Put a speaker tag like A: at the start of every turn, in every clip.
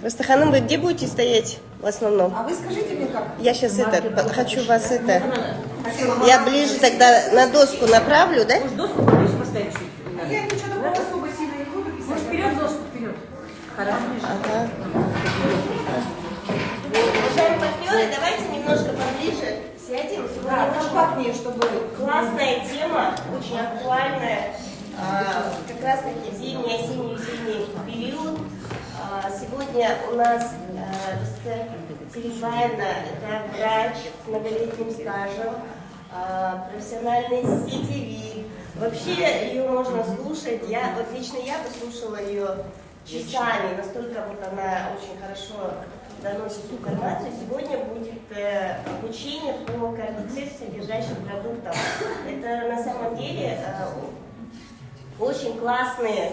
A: Растаханым, вы где будете стоять в основном?
B: А вы скажите мне как?
A: Я сейчас хочу вас Я ближе тогда на доску направлю, да?
C: Может, доску поближе поставить чуть?
B: Я ничего такого особо сильно не буду писать.
C: Может, вперед доску, вперед. Хорошо.
A: Ага. Уважаемые партнеры, давайте немножко поближе сядем.
B: Да, компактнее, чтобы...
A: Классная тема, очень актуальная. Как раз таки зимний, осенний период. Сегодня у нас Серебряна, это врач с многолетним стажем, профессиональный сетевик. Вообще ее можно слушать. Лично я бы слушала ее часами, настолько вот она очень хорошо доносит информацию. Сегодня будет обучение по кардицепс содержащим продуктам. Это на самом деле очень классные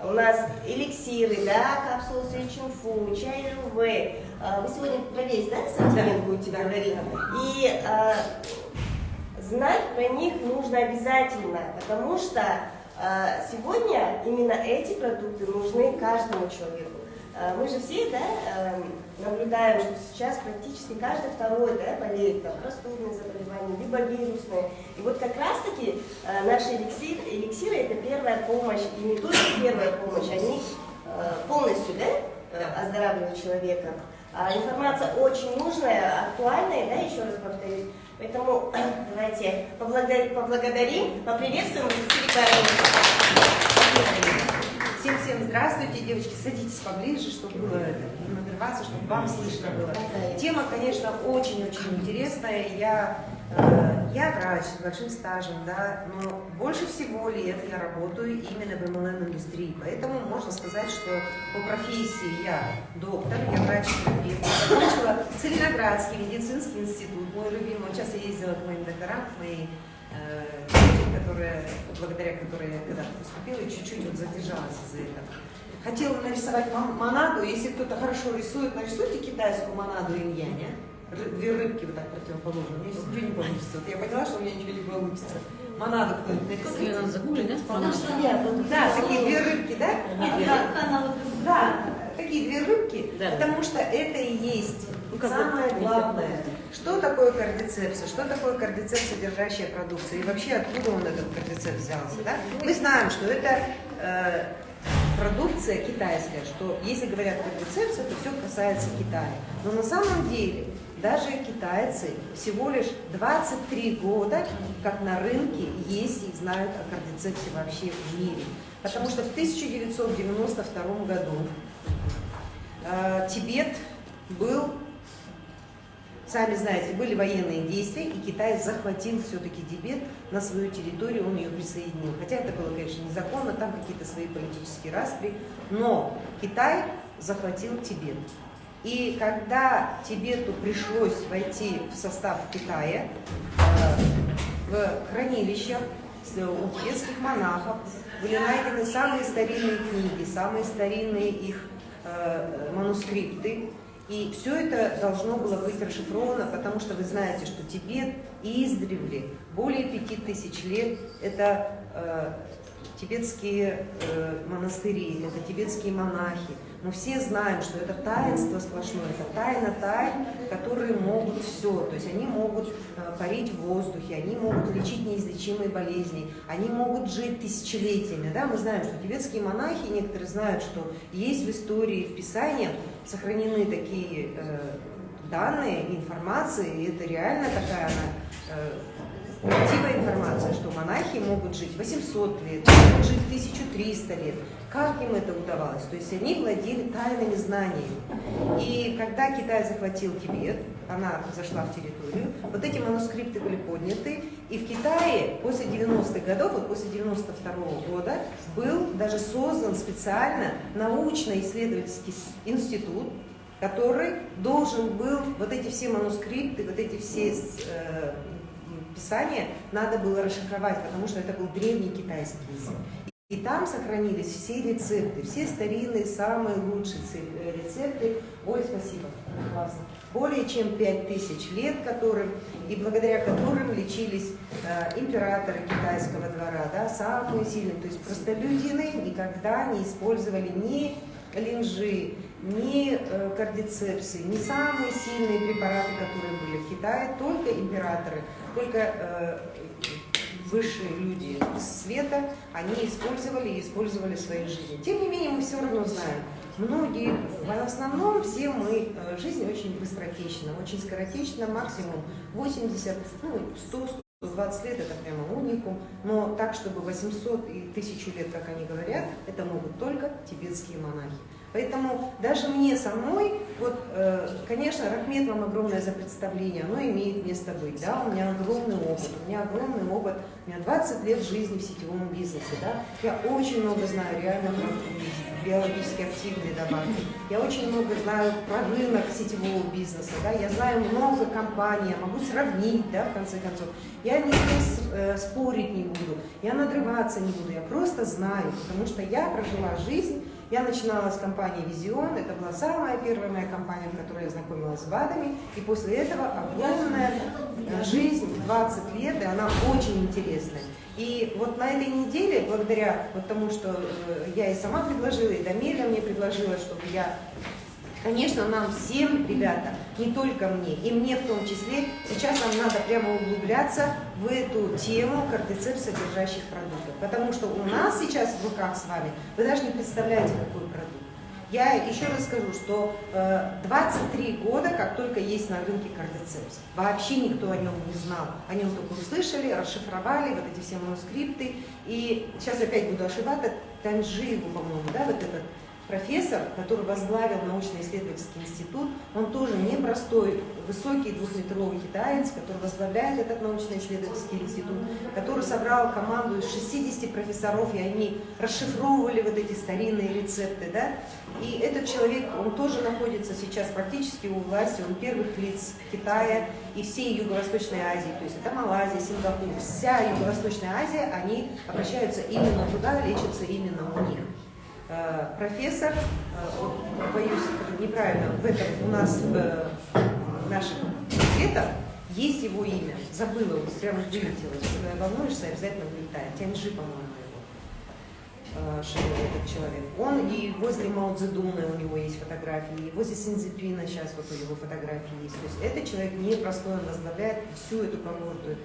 A: у нас эликсиры, да, капсулы Сюичинфу, чай ЛВ. Вы сегодня про весь, да, ассортимент будете говорить? И знать про них нужно обязательно, потому что сегодня именно эти продукты нужны каждому человеку. Мы же все, да, наблюдаем, что сейчас практически каждый второй, да, болеет там, простудные заболевания, либо вирусные. И вот как раз-таки наши эликсиры – это первая помощь, и не только первая помощь, они полностью, да, оздоравливают человека. Информация очень нужная, актуальная, да, еще раз повторюсь. Поэтому давайте поблагодарим, поприветствуем
B: Всем здравствуйте, девочки, садитесь поближе, чтобы было не надрываться, чтобы вам слышно было. Тема, конечно, очень-очень интересная. Я врач с большим стажем, да, но больше всего лет я работаю именно в МЛМ-индустрии, поэтому можно сказать, что по профессии я доктор, я врач-терапевт, закончила Целиноградский медицинский институт, мой любимый. Сейчас я ездила к моим докторам, к моей благодаря которой я когда-то поступила и чуть-чуть вот задержалась из-за этого. Хотела нарисовать монаду. Если кто-то хорошо рисует, нарисуйте китайскую монаду инь-янь. Две рыбки вот так противоположно. Мне ничего не получится. Вот я поняла, что у меня ничего не получится. Монаду кто-нибудь нарисует.
C: Ее надо загуглить, да?
B: Да, такие две рыбки, да? Да, такие две рыбки, потому что это и есть самое главное. Что такое кардицепс? Что такое кардицепс содержащая продукция? И вообще откуда он этот кардицепс взялся? Да? Мы знаем, что это продукция китайская, что если говорят кардицепс, это все касается Китая. Но на самом деле даже китайцы всего лишь 23 года, как на рынке, есть и знают о кардицепсе вообще в мире. Потому что в 1992 году Тибет был, сами знаете, были военные действия, и Китай захватил все-таки Тибет на свою территорию, он ее присоединил. Хотя это было, конечно, незаконно, там какие-то свои политические распри, но Китай захватил Тибет. И когда Тибету пришлось войти в состав Китая, в хранилищах у тибетских монахов были найдены самые старинные книги, самые старинные их манускрипты. И все это должно было быть расшифровано, потому что вы знаете, что Тибет издревле, более 5000 лет, это тибетские монастыри, это тибетские монахи. Мы все знаем, что это таинство сплошное, это тайна тайн, которые могут все. То есть они могут парить в воздухе, они могут лечить неизлечимые болезни, они могут жить тысячелетиями. Да? Мы знаем, что тибетские монахи, некоторые знают, что есть в истории, в Писаниях сохранены такие данные, информации, и это реально такая правдивая информация, что монахи могут жить 800 лет, могут жить 1300 лет. Как им это удавалось? То есть они владели тайными знаниями. И когда Китай захватил Тибет, она зашла в территорию, вот эти манускрипты были подняты, и в Китае после 90-х годов, вот после 92-го года, был даже создан специально научно-исследовательский институт, который должен был вот эти все манускрипты, вот эти все писания надо было расшифровать, потому что это был древний китайский язык. И там сохранились все рецепты, все старинные, самые лучшие рецепты. Ой, спасибо, классно. Более чем 5000 лет, и благодаря которым лечились императоры китайского двора, да, самые сильные. То есть простолюдины никогда не использовали ни линжи, ни кардицепсы, ни самые сильные препараты, которые были в Китае, только императоры, только высшие люди света, они использовали и использовали в своей жизни. Тем не менее, мы все равно знаем, многие, в основном все мы, жизнь очень быстротечна, очень скоротечна, максимум 80, 100, 120 лет это прямо уникум, но так, чтобы 800 и 1000 лет, как они говорят, это могут только тибетские монахи. Поэтому даже мне самой, вот, конечно, Рахмет, вам огромное за представление, оно имеет место быть, да, у меня огромный опыт, у меня 20 лет жизни в сетевом бизнесе, да, я очень много знаю реально про биологически активные добавки, я очень много знаю про рынок сетевого бизнеса, да, я знаю много компаний, я могу сравнить, да, в конце концов, я ни с кем спорить не буду, я надрываться не буду, я просто знаю, потому что я прожила жизнь. Я начинала с компании Vision, это была самая первая моя компания, в которой я знакомилась с БАДами, и после этого огромная жизнь, 20 лет, и она очень интересная. И вот на этой неделе, благодаря вот тому, что я и сама предложила, и Дамеля мне предложила, чтобы я... Конечно, нам всем, ребята, не только мне, и мне в том числе, сейчас нам надо прямо углубляться в эту тему кардицепс содержащих продуктов. Потому что у нас сейчас в руках с вами, вы даже не представляете, какой продукт. Я еще раз скажу, что 23 года, как только есть на рынке кардицепс, вообще никто о нем не знал. О нем только услышали, расшифровали, вот эти все манускрипты. И сейчас опять буду ошибаться, Танжиеву, по-моему, да, вот этот профессор, который возглавил научно-исследовательский институт, он тоже непростой, высокий двухметровый китаец, который возглавляет этот научно-исследовательский институт, который собрал команду из 60 профессоров, и они расшифровывали вот эти старинные рецепты, да. И этот человек, он тоже находится сейчас практически у власти, он первых лиц Китая и всей Юго-Восточной Азии, то есть это Малайзия, Сингапур, вся Юго-Восточная Азия, они обращаются именно туда, лечатся именно у них. Профессор, боюсь, неправильно, в этом у нас в наших ответах есть его имя, забыла, прямо вылетела, если волнуешься, обязательно вылетает, Тяньжи, по-моему, его, этот человек. Он и возле Мао Цзэдуна у него есть фотографии, и возле Синьцзипина сейчас вот у него фотографии есть. То есть этот человек непростой, он возглавляет всю эту команду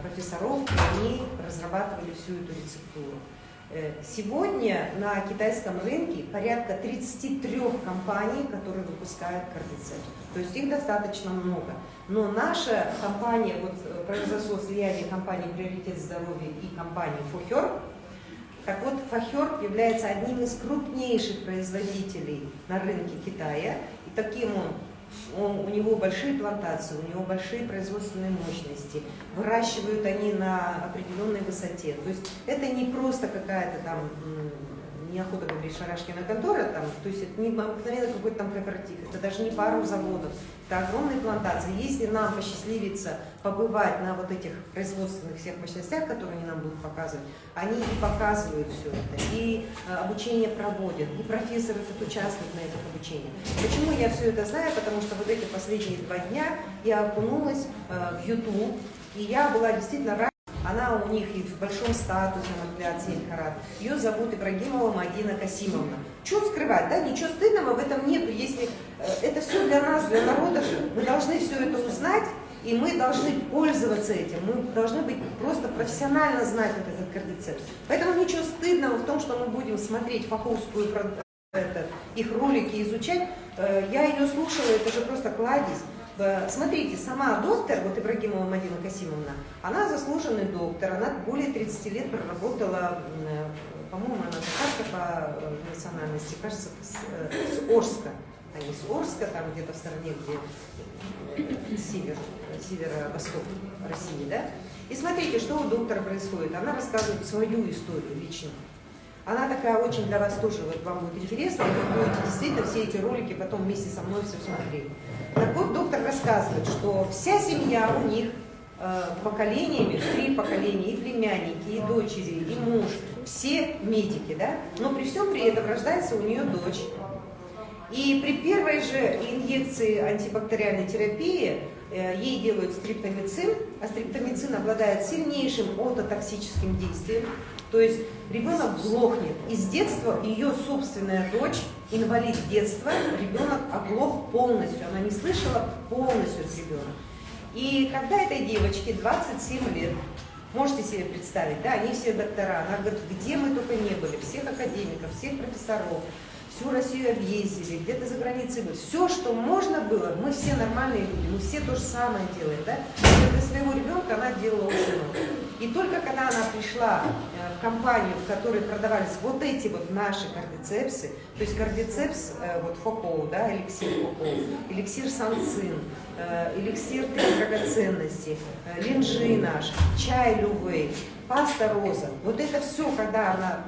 B: профессоров, и они разрабатывали всю эту рецептуру. Сегодня на китайском рынке порядка 33 компаний, которые выпускают кардицепс. То есть их достаточно много. Но наша компания, вот произошло слияние компании «Приоритет здоровья» и компании «Фохер». Так вот, «Фохер» является одним из крупнейших производителей на рынке Китая. И таким у него большие плантации, у него большие производственные мощности, выращивают они на определенной высоте. То есть это не просто какая-то там, неохота говорить, шарашкина контора, там, то есть это не обыкновенно какой-то там кооператив, это даже не пару заводов, это огромные плантации. Если нам посчастливится побывать на вот этих производственных всех мощностях, которые они нам будут показывать, они и показывают все это, и обучение проводят, и профессоры тут участвуют на этом обучении. Почему я все это знаю? Потому что вот эти последние 2 дня я окунулась в YouTube, и я была действительно рада. Она у них и в большом статусе, на взгляд, 7 карат. Ее зовут Ибрагимова Мадина Касимовна. Что скрывать, да? Ничего стыдного в этом нету. Если это все для нас, для народа, мы должны все это узнать, и мы должны пользоваться этим. Мы должны быть просто профессионально знать вот этот кардицепс. Поэтому ничего стыдного в том, что мы будем смотреть фаховскую их ролики, изучать. Я ее слушала, это же просто кладезь. Смотрите, сама доктор, вот Ибрагимова Мадина Касимовна, она заслуженный доктор, она более 30 лет проработала, по-моему, она татарка по национальности, кажется, с Орска, а не с Орска, там где-то в стороне, где северо-восток России, да? И смотрите, что у доктора происходит, она рассказывает свою историю лично. Она такая очень для вас тоже, вот вам будет интересно, и вы будете действительно все эти ролики потом вместе со мной все смотреть. Так вот, доктор рассказывает, что вся семья у них поколениями, 3 поколения, и племянники, и дочери, и муж, все медики, да? Но при всем при этом рождается у нее дочь. И при первой же инъекции антибактериальной терапии ей делают стриптомицин, а стриптомицин обладает сильнейшим ототоксическим действием. То есть ребенок глохнет. И с детства ее собственная дочь, инвалид детства, ребенок оглох полностью. Она не слышала полностью от ребенка. И когда этой девочке 27 лет, можете себе представить, да, они все доктора, она говорит, где мы только не были, всех академиков, всех профессоров, всю Россию объездили, где-то за границей были. Все, что можно было, мы все нормальные люди, мы все то же самое делаем, да. И для своего ребенка она делала очень много. И только когда она пришла в компанию, в которой продавались вот эти вот наши кардицепсы, то есть кардицепс, вот Фокоу, да, эликсир Фокоу, эликсир Санцин, эликсир три драгоценности, линжи наш, чай Лювей, паста Роза. Вот это все, когда она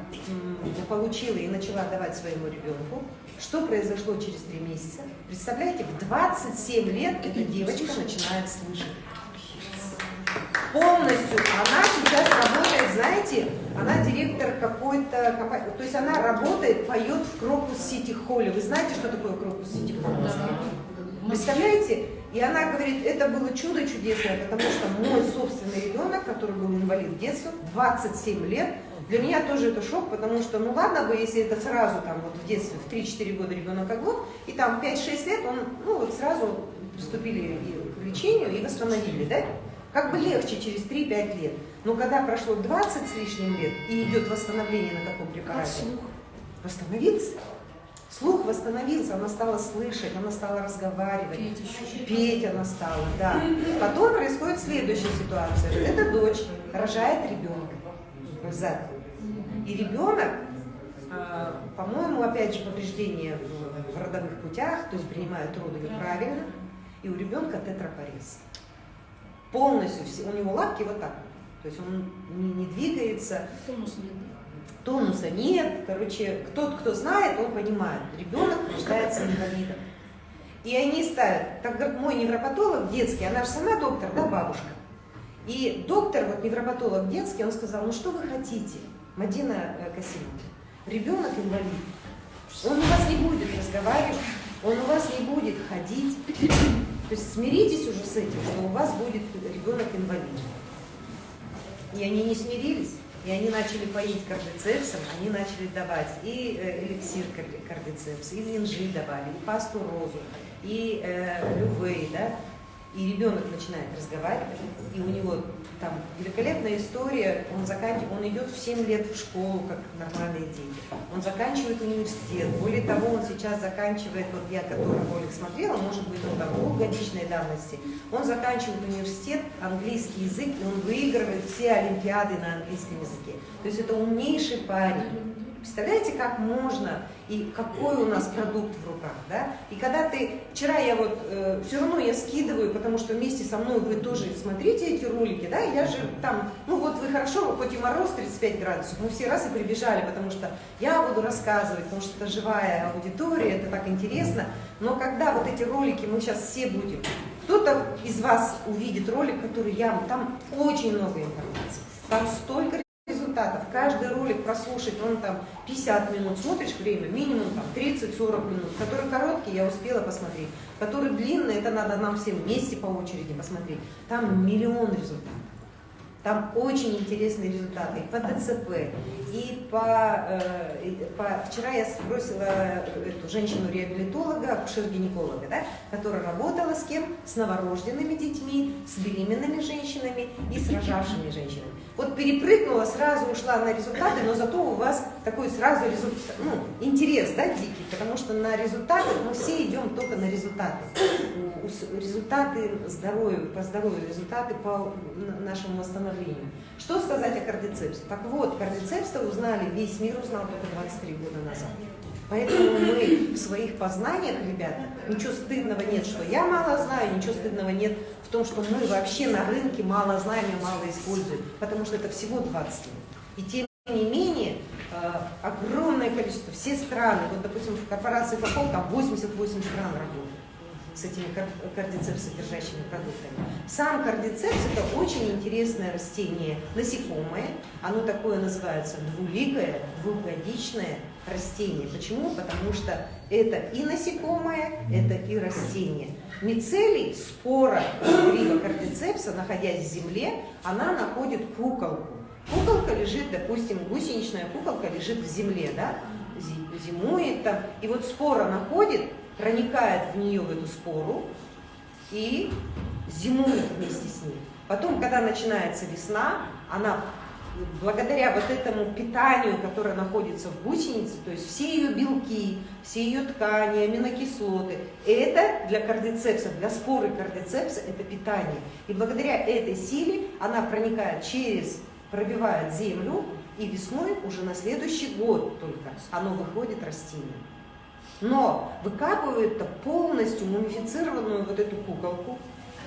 B: получила и начала давать своему ребенку, что произошло через 3 месяца? Представляете, в 27 лет эта девочка начинает слышать. Полностью. Она сейчас работает, знаете, она директор какой-то компании, то есть она работает, поет в Крокус Сити Холле. Вы знаете, что такое Крокус Сити Холле? Представляете? И она говорит, это было чудо чудесное, потому что мой собственный ребенок, который был инвалид детства, 27 лет, для меня тоже это шок, потому что, ну ладно бы, если это сразу там вот в детстве, в 3-4 года ребенок оглох, и там 5-6 лет он, ну вот сразу приступили к лечению и восстановили, да? Как бы легче через 3-5 лет. Но когда прошло 20 с лишним лет и идет восстановление на каком препарате? Восстановиться. Слух восстановился, она стала слышать, она стала разговаривать, петь она стала, да. Потом происходит следующая ситуация. Эта дочь рожает ребенка взад. И ребенок, по-моему, опять же, повреждение в родовых путях, то есть принимают роды неправильно, и у ребенка тетрапорез. Полностью, у него лапки вот так, то есть он не двигается. Тонуса нет, короче, тот, кто знает, он понимает, ребенок рождается инвалидом. И они ставят, так говорит, мой невропатолог детский, она же сама доктор, да, бабушка. И доктор, вот невропатолог детский, он сказал, ну что вы хотите, Мадина Касимовна, ребенок инвалид, он у вас не будет разговаривать, он у вас не будет ходить. То есть смиритесь уже с этим, что у вас будет ребенок инвалид. И они не смирились. И они начали поить кардицепсом, они начали давать и эликсир кардицепс, и линжи давали, и пасту Розу, и Лювей, да. И ребенок начинает разговаривать, и у него там великолепная история, он идет в 7 лет в школу, как нормальные дети, он заканчивает университет, более того, он сейчас заканчивает, вот я, которого ролик смотрела, может быть, он там 2-годичной давности, он заканчивает университет, английский язык, и он выигрывает все олимпиады на английском языке. То есть это умнейший парень. Представляете, как можно и какой у нас продукт в руках, да? И когда вчера я вот, все равно я скидываю, потому что вместе со мной вы тоже смотрите эти ролики, да, я же там, ну вот вы хорошо, хоть и мороз 35 градусов, мы все раз и прибежали, потому что я буду рассказывать, потому что это живая аудитория, это так интересно, но когда вот эти ролики мы сейчас все будем, кто-то из вас увидит ролик, который там очень много информации, там столько результатов. Каждый ролик прослушать, он там 50 минут, смотришь время, минимум там 30-40 минут, который короткий, я успела посмотреть, который длинный, это надо нам всем вместе по очереди посмотреть. Там миллион результатов. Там очень интересные результаты и по ДЦП, и вчера я сбросила эту женщину-реабилитолога, акушер-гинеколога, да, которая работала с кем? С новорожденными детьми, с беременными женщинами и с рожавшими женщинами. Вот перепрыгнула, сразу ушла на результаты, но зато у вас такой сразу результат, интерес, да, дикий, потому что на результаты мы все идем только на результаты. Результаты здоровья, по здоровью, результаты по нашему восстановлению. Что сказать о кардицепсе? Так вот, кардицепс узнали, весь мир узнал только 23 года назад. Поэтому мы в своих познаниях, ребята, ничего стыдного нет, что я мало знаю, ничего стыдного нет в том, что мы вообще на рынке мало знаем и мало используем, потому что это всего 20 лет. И тем не менее, огромное количество, все страны, вот, допустим, в корпорации Фокол там 88 стран работают с этими кардицепс-содержащими продуктами. Сам кардицепс – это очень интересное растение, насекомое, оно такое называется двуликое, двухгодичное растение. Почему? Потому что это и насекомое, это и растение. Мицелий, спора гриба кардицепса, находясь в земле, она находит куколку. Куколка лежит, допустим, гусеничная куколка лежит в земле, да, зимует там, и вот спора находит, проникает в нее, в эту спору, и зимует вместе с ней. Потом, когда начинается весна, она, благодаря вот этому питанию, которое находится в гусенице, то есть все ее белки, все ее ткани, аминокислоты, это для кардицепса, для споры кардицепса это питание. И благодаря этой силе она проникает пробивает землю, и весной уже на следующий год только оно выходит растение. Но выкапывают-то полностью мумифицированную вот эту куколку,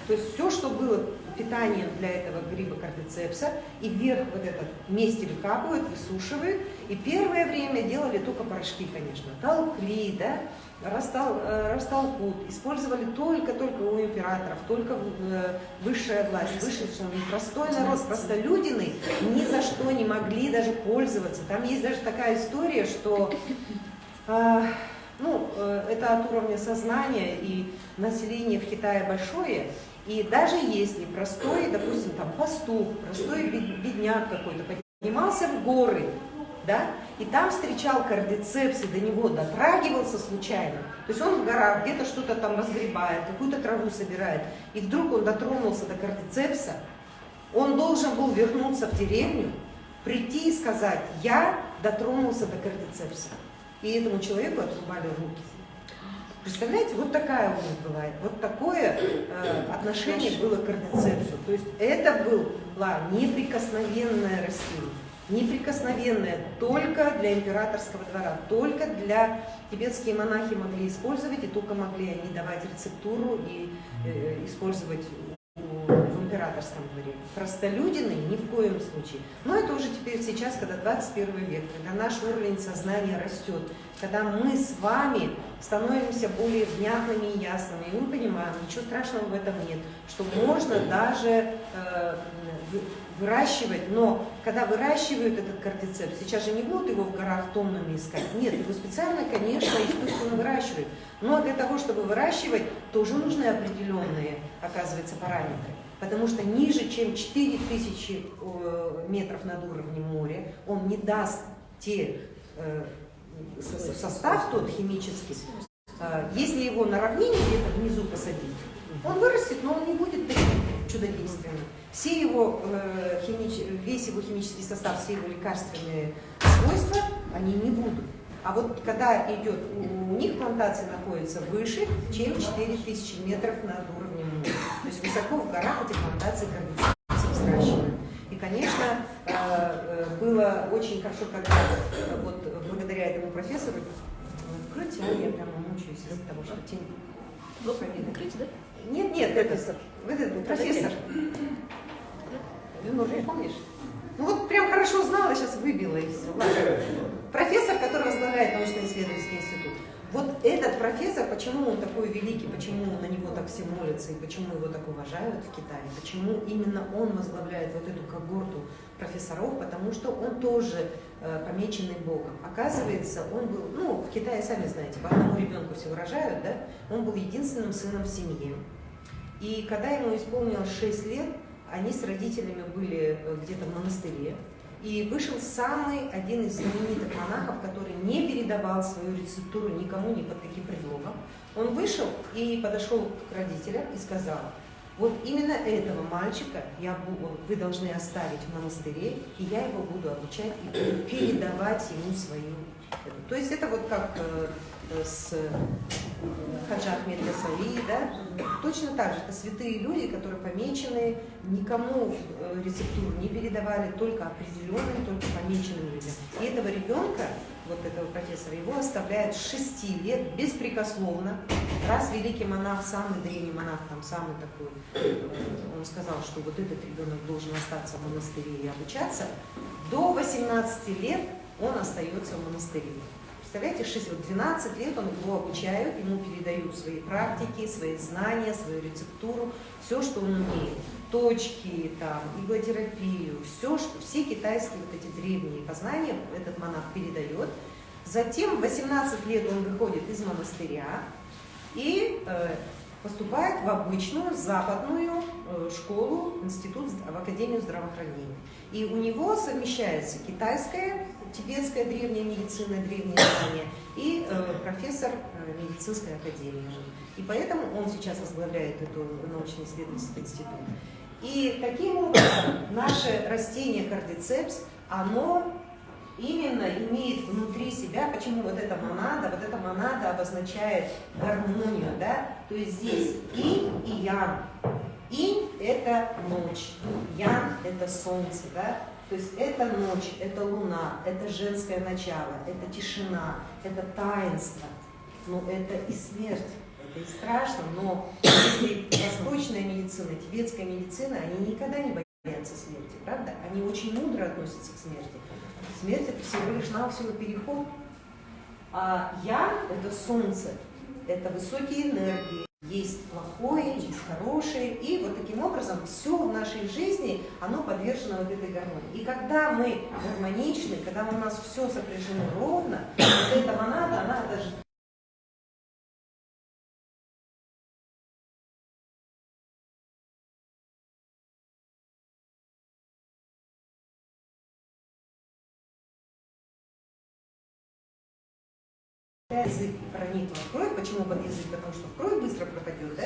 B: то есть все, что было питанием для этого гриба кардицепса, и вверх вот этот вместе выкапывают, высушивают. И первое время делали только порошки, конечно, толкли, да, растолкут, использовали только у императоров, только высшая власть, простой народ, простолюдины ни за что не могли даже пользоваться. Там есть даже такая история, что это от уровня сознания, и население в Китае большое, и даже если простой, допустим, там пастух, простой бедняк какой-то поднимался в горы, да, и там встречал кардицепс, и до него дотрагивался случайно, то есть он в горах где-то что-то там разгребает, какую-то траву собирает, и вдруг он дотронулся до кардицепса, он должен был вернуться в деревню, прийти и сказать: я дотронулся до кардицепса. И этому человеку отрубали руки. Представляете, вот такая у них бывает, вот такое отношение было к кардицепсу. То есть это была неприкосновенная растение, неприкосновенная только для императорского двора, только для тибетские монахи могли использовать, и только могли они давать рецептуру и использовать в императорском дворе. Простолюдины ни в коем случае. Но это уже теперь сейчас, когда 21 век, когда наш уровень сознания растет, когда мы с вами становимся более внятными и ясными, и мы понимаем, ничего страшного в этом нет, что можно даже выращивать, но когда выращивают этот кардицепс, сейчас же не будут его в горах тоннами искать, нет, его специально, конечно, искусственно выращивают, но для того, чтобы выращивать, тоже нужны определенные, оказывается, параметры, потому что ниже, чем 4000 метров над уровнем моря, он не даст состав тот химический, если его на равнине где-то внизу посадить, он вырастет, но он не будет таким чудодейственным. Весь его химический состав, все его лекарственные свойства, они не будут. А вот когда идет, у них плантации находятся выше, чем 4000 метров над уровнем моря. То есть высоко в горах эти плантации кардицепса взращивают. И, конечно, было очень хорошо, когда вот благодаря этому профессору, откройте, я прямо мучаюсь из-за того, что тень плохо видно. Да? Нет, это профессор. Ну, ты помнишь? Ну вот прям хорошо знала, сейчас выбила и все. Ладно. Профессор, который возглавляет научно-исследовательский институт. Вот этот профессор, почему он такой великий, почему на него так все молятся и почему его так уважают в Китае, почему именно он возглавляет вот эту когорту профессоров, потому что он тоже помеченный Богом. Оказывается, он был, в Китае, сами знаете, по одному ребенку все рожают, да? Он был единственным сыном в семье. И когда ему исполнилось 6 лет, они с родителями были где-то в монастыре, и вышел один из знаменитых монахов, который не передавал свою рецептуру никому, ни под каким предлогом. Он вышел и подошел к родителям и сказал: вот именно этого мальчика вы должны оставить в монастыре, и я его буду обучать и буду передавать ему свою. То есть это вот как с Хаджа Ахмед Ясауи, да? Точно так же, это святые люди, которые помечены, никому рецептуру не передавали, только определенным, только помеченным людям. И этого ребенка, вот этого профессора, его оставляют с 6 лет беспрекословно. Раз великий монах, самый древний монах, там самый такой, он сказал, что вот этот ребенок должен остаться в монастыре и обучаться, до 18 лет он остается в монастыре. Представляете, 12 лет он его обучают, ему передают свои практики, свои знания, свою рецептуру, все, что он умеет. Точки, там, иглотерапию, все китайские вот эти древние познания этот монах передает. Затем в 18 лет он выходит из монастыря, и поступает в обычную западную школу, институт, в Академию здравоохранения. И у него совмещается китайская, тибетская древняя медицина, древние знания, и профессор медицинской академии. И поэтому он сейчас возглавляет эту научно-исследовательский институт. И таким образом наше растение кардицепс, оно именно имеет внутри себя, почему вот эта монада обозначает гармонию, да? То есть здесь инь и ян. Инь – это ночь, ян – это солнце, да? То есть это ночь, это луна, это женское начало, это тишина, это таинство, но это и смерть. И страшно, но если восточная медицина, тибетская медицина, они никогда не боятся смерти, правда? Они очень мудро относятся к смерти. Смерть – это всего лишь навсего переход. А ян – это солнце, это высокие энергии. Есть плохое, есть хорошее. И вот таким образом все в нашей жизни, оно подвержено вот этой гармонии. И когда мы гармоничны, когда у нас все сопряжено ровно, вот эта монада, она даже... Язык проникла в кровь. Почему под язык? Потому что кровь быстро пропадет, да?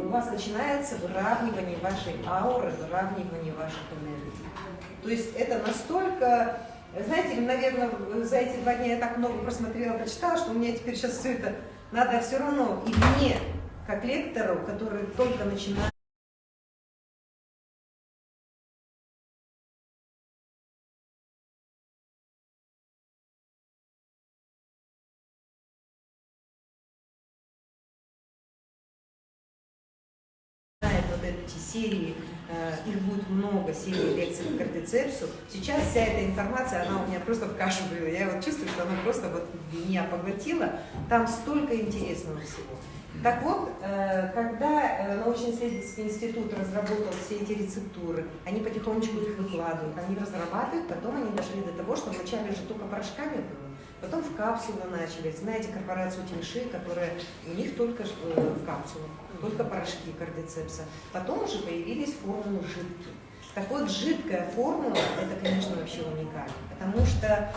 B: У вас начинается выравнивание вашей ауры, выравнивание ваших энергий. То есть это настолько, знаете, наверное, за эти 2 дня я так много просмотрела, прочитала, что у меня теперь сейчас все это надо все равно и мне, как лектору, который только начинает. Вот эти серии, их будет много, серий лекций по кардицепсу. Сейчас вся эта информация, она у меня просто в кашу была. Я вот чувствую, что она просто вот меня поглотила. Там столько интересного всего. Так вот, когда научно-исследовательский институт разработал все эти рецептуры, они потихонечку их выкладывают, они разрабатывают, потом они дошли до того, что вначале же только порошками было. Потом в капсулы начали. Знаете корпорацию Тиньши, которая у них только в капсулах, только порошки кардицепса. Потом уже появились формулы жидкие. Так вот, жидкая формула, это, конечно, вообще уникально, потому что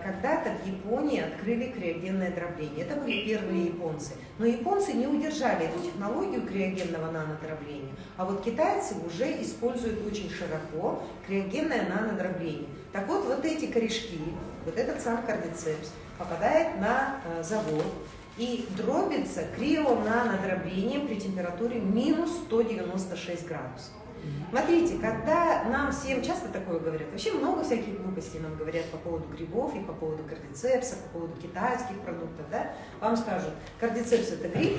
B: когда-то в Японии открыли криогенное дробление. Это были первые японцы. Но японцы не удержали эту технологию криогенного нанодробления, а вот китайцы уже используют очень широко криогенное нанодробление. Так вот, вот эти корешки, вот этот сам кардицепс попадает на завод и дробится крионанодроблением при температуре минус 196 градусов. Смотрите, когда нам всем часто такое говорят, вообще много всяких глупостей нам говорят по поводу грибов и по поводу кардицепса, по поводу китайских продуктов, да? Вам скажут, кардицепс это гриб,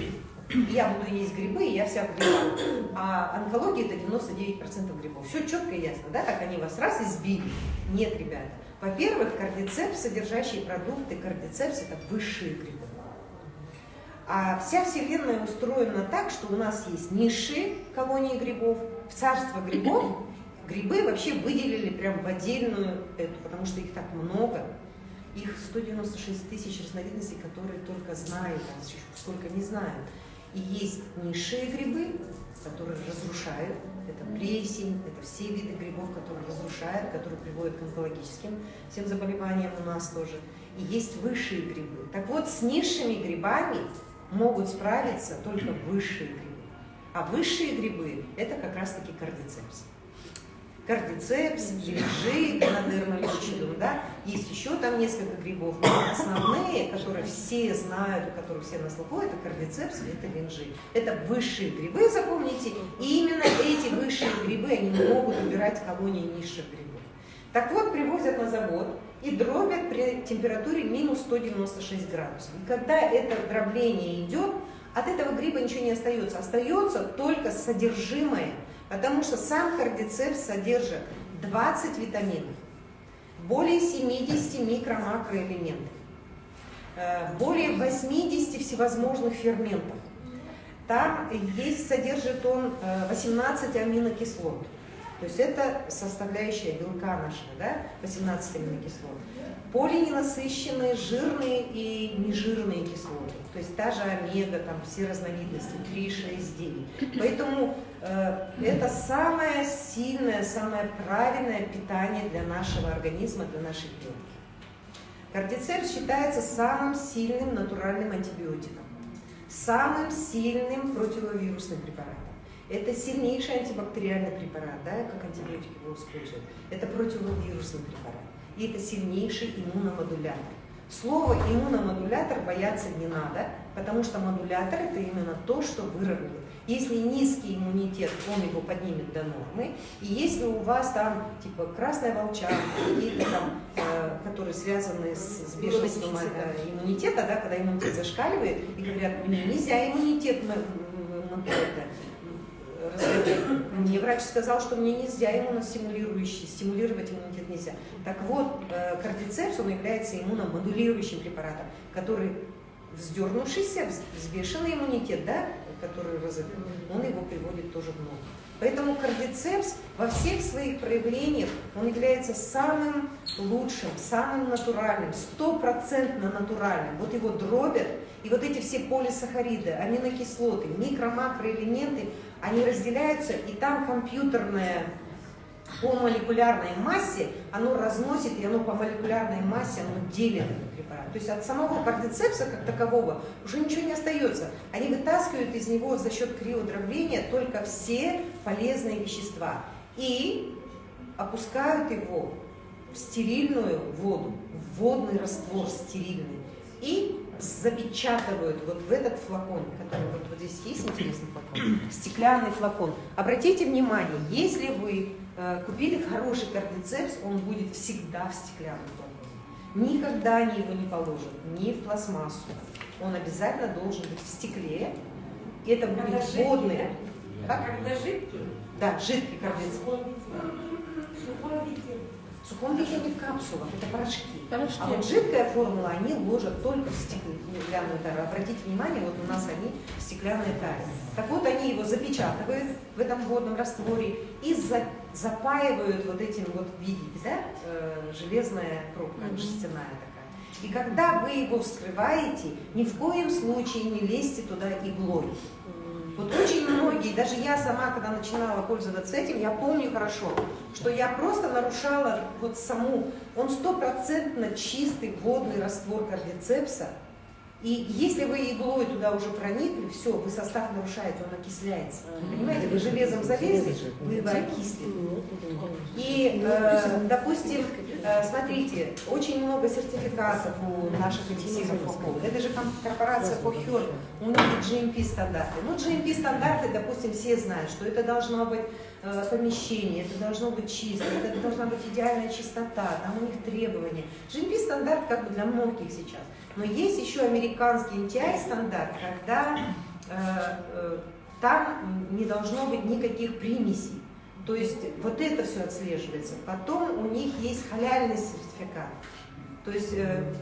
B: я буду есть грибы, и я вся в грибах. А онкология это 99% грибов. Все четко и ясно, да, как они вас раз избили. Нет, ребята. Во-первых, кардицепс, содержащие продукты, кардицепс это высшие грибы. А вся Вселенная устроена так, что у нас есть низшие колонии грибов, в царство грибов грибы вообще выделили прям в отдельную эту, потому что их так много. Их 196 тысяч разновидностей, которые только знают, а сколько не знают. И есть низшие грибы, которые разрушают. Это плесень, это все виды грибов, которые разрушают, которые приводят к онкологическим всем заболеваниям у нас тоже. И есть высшие грибы. Так вот, с низшими грибами могут справиться только высшие грибы. А высшие грибы – это как раз-таки кардицепс. Кардицепс, линжи, гонодермалючидум, да? Есть еще там несколько грибов, но основные, которые все знают, у которых все на слуху, это кардицепс и это линжи. Это высшие грибы, запомните, и именно эти высшие грибы, они могут убирать колонии низших грибов. Так вот, привозят на завод и дробят при температуре минус 196 градусов. И когда это дробление идет, от этого гриба ничего не остается. Остается только содержимое, потому что сам кардицепс содержит 20 витаминов, более 70 микро-макроэлементов, более 80 всевозможных ферментов. Там есть, содержит он 18 аминокислот. То есть это составляющая белка нашего, да, 18 аминокислот. Полиненасыщенные, жирные и нежирные кислоты. То есть та же омега, там все разновидности, 3, 6, 9. Поэтому это самое сильное, самое правильное питание для нашего организма, для нашей клетки. Кардицепс считается самым сильным натуральным антибиотиком, самым сильным противовирусным препаратом. Это сильнейший антибактериальный препарат, да, как антибиотики его используют. Это противовирусный препарат. И это сильнейший иммуномодулятор. Слово иммуномодулятор бояться не надо, потому что модулятор это именно то, что выровняет. Если низкий иммунитет, он его поднимет до нормы. И если у вас там типа красная волчанка, какие-то там, которые связаны с бешенством иммунитета, да, когда иммунитет зашкаливает, и говорят, мне нельзя иммунитет мне врач сказал, что мне нельзя иммуностимулирующий, стимулировать иммунитет нельзя. Так вот, кардицепс, он является иммуномодулирующим препаратом, который, вздернувшийся, взбешенный иммунитет, да, который разовьет, он его приводит тоже в норму. Поэтому кардицепс во всех своих проявлениях, он является самым лучшим, самым натуральным, 100% натуральным. Вот его дробят, и вот эти все полисахариды, аминокислоты, микро-макроэлементы, они разделяются, и там компьютерное по молекулярной массе, оно разносит, и оно по молекулярной массе, оно делит этот препарат. То есть от самого кардицепса как такового уже ничего не остается. Они вытаскивают из него за счет криодробления только все полезные вещества и опускают его в стерильную воду, в водный раствор стерильный, и запечатывают вот в этот флакон, который вот здесь есть интересный флакон, стеклянный флакон. Обратите внимание, если вы купили хороший кардицепс, он будет всегда в стеклянном флаконе. Никогда они его не положат, ни в пластмассу. Он обязательно должен быть в стекле. И это будет водный.
C: Когда жидкий?
B: Да, жидкий кардицепс. В сухом виде не в капсулах, это порошки. А вот жидкая формула они ложат только в стеклянную тару. Обратите внимание, вот у нас они в стеклянной таре. Так вот, они его запечатывают в этом водном растворе и запаивают вот этим вот, видите, да, железная пробка, жестяная такая. И когда вы его вскрываете, ни в коем случае не лезьте туда иглой. Вот очень многие, даже я сама, когда начинала пользоваться этим, я помню хорошо, что я просто нарушала вот саму, он 100% чистый водный раствор кардицепса, и если вы иглой туда уже проникли, все, вы состав нарушаете, он окисляется. Понимаете, вы железом залезли, вы его окислили. И, допустим, смотрите, очень много сертификатов у наших медицинских факов. Это же корпорация Фокхёрд, у них GMP стандарты. Ну, GMP стандарты, допустим, все знают, что это должно быть помещение, это должно быть чисто, это должна быть идеальная чистота, там у них требования. GMP стандарт как бы для многих сейчас. Но есть еще американский MTI стандарт, когда там не должно быть никаких примесей. То есть вот это все отслеживается. Потом у них есть халяльный сертификат. То есть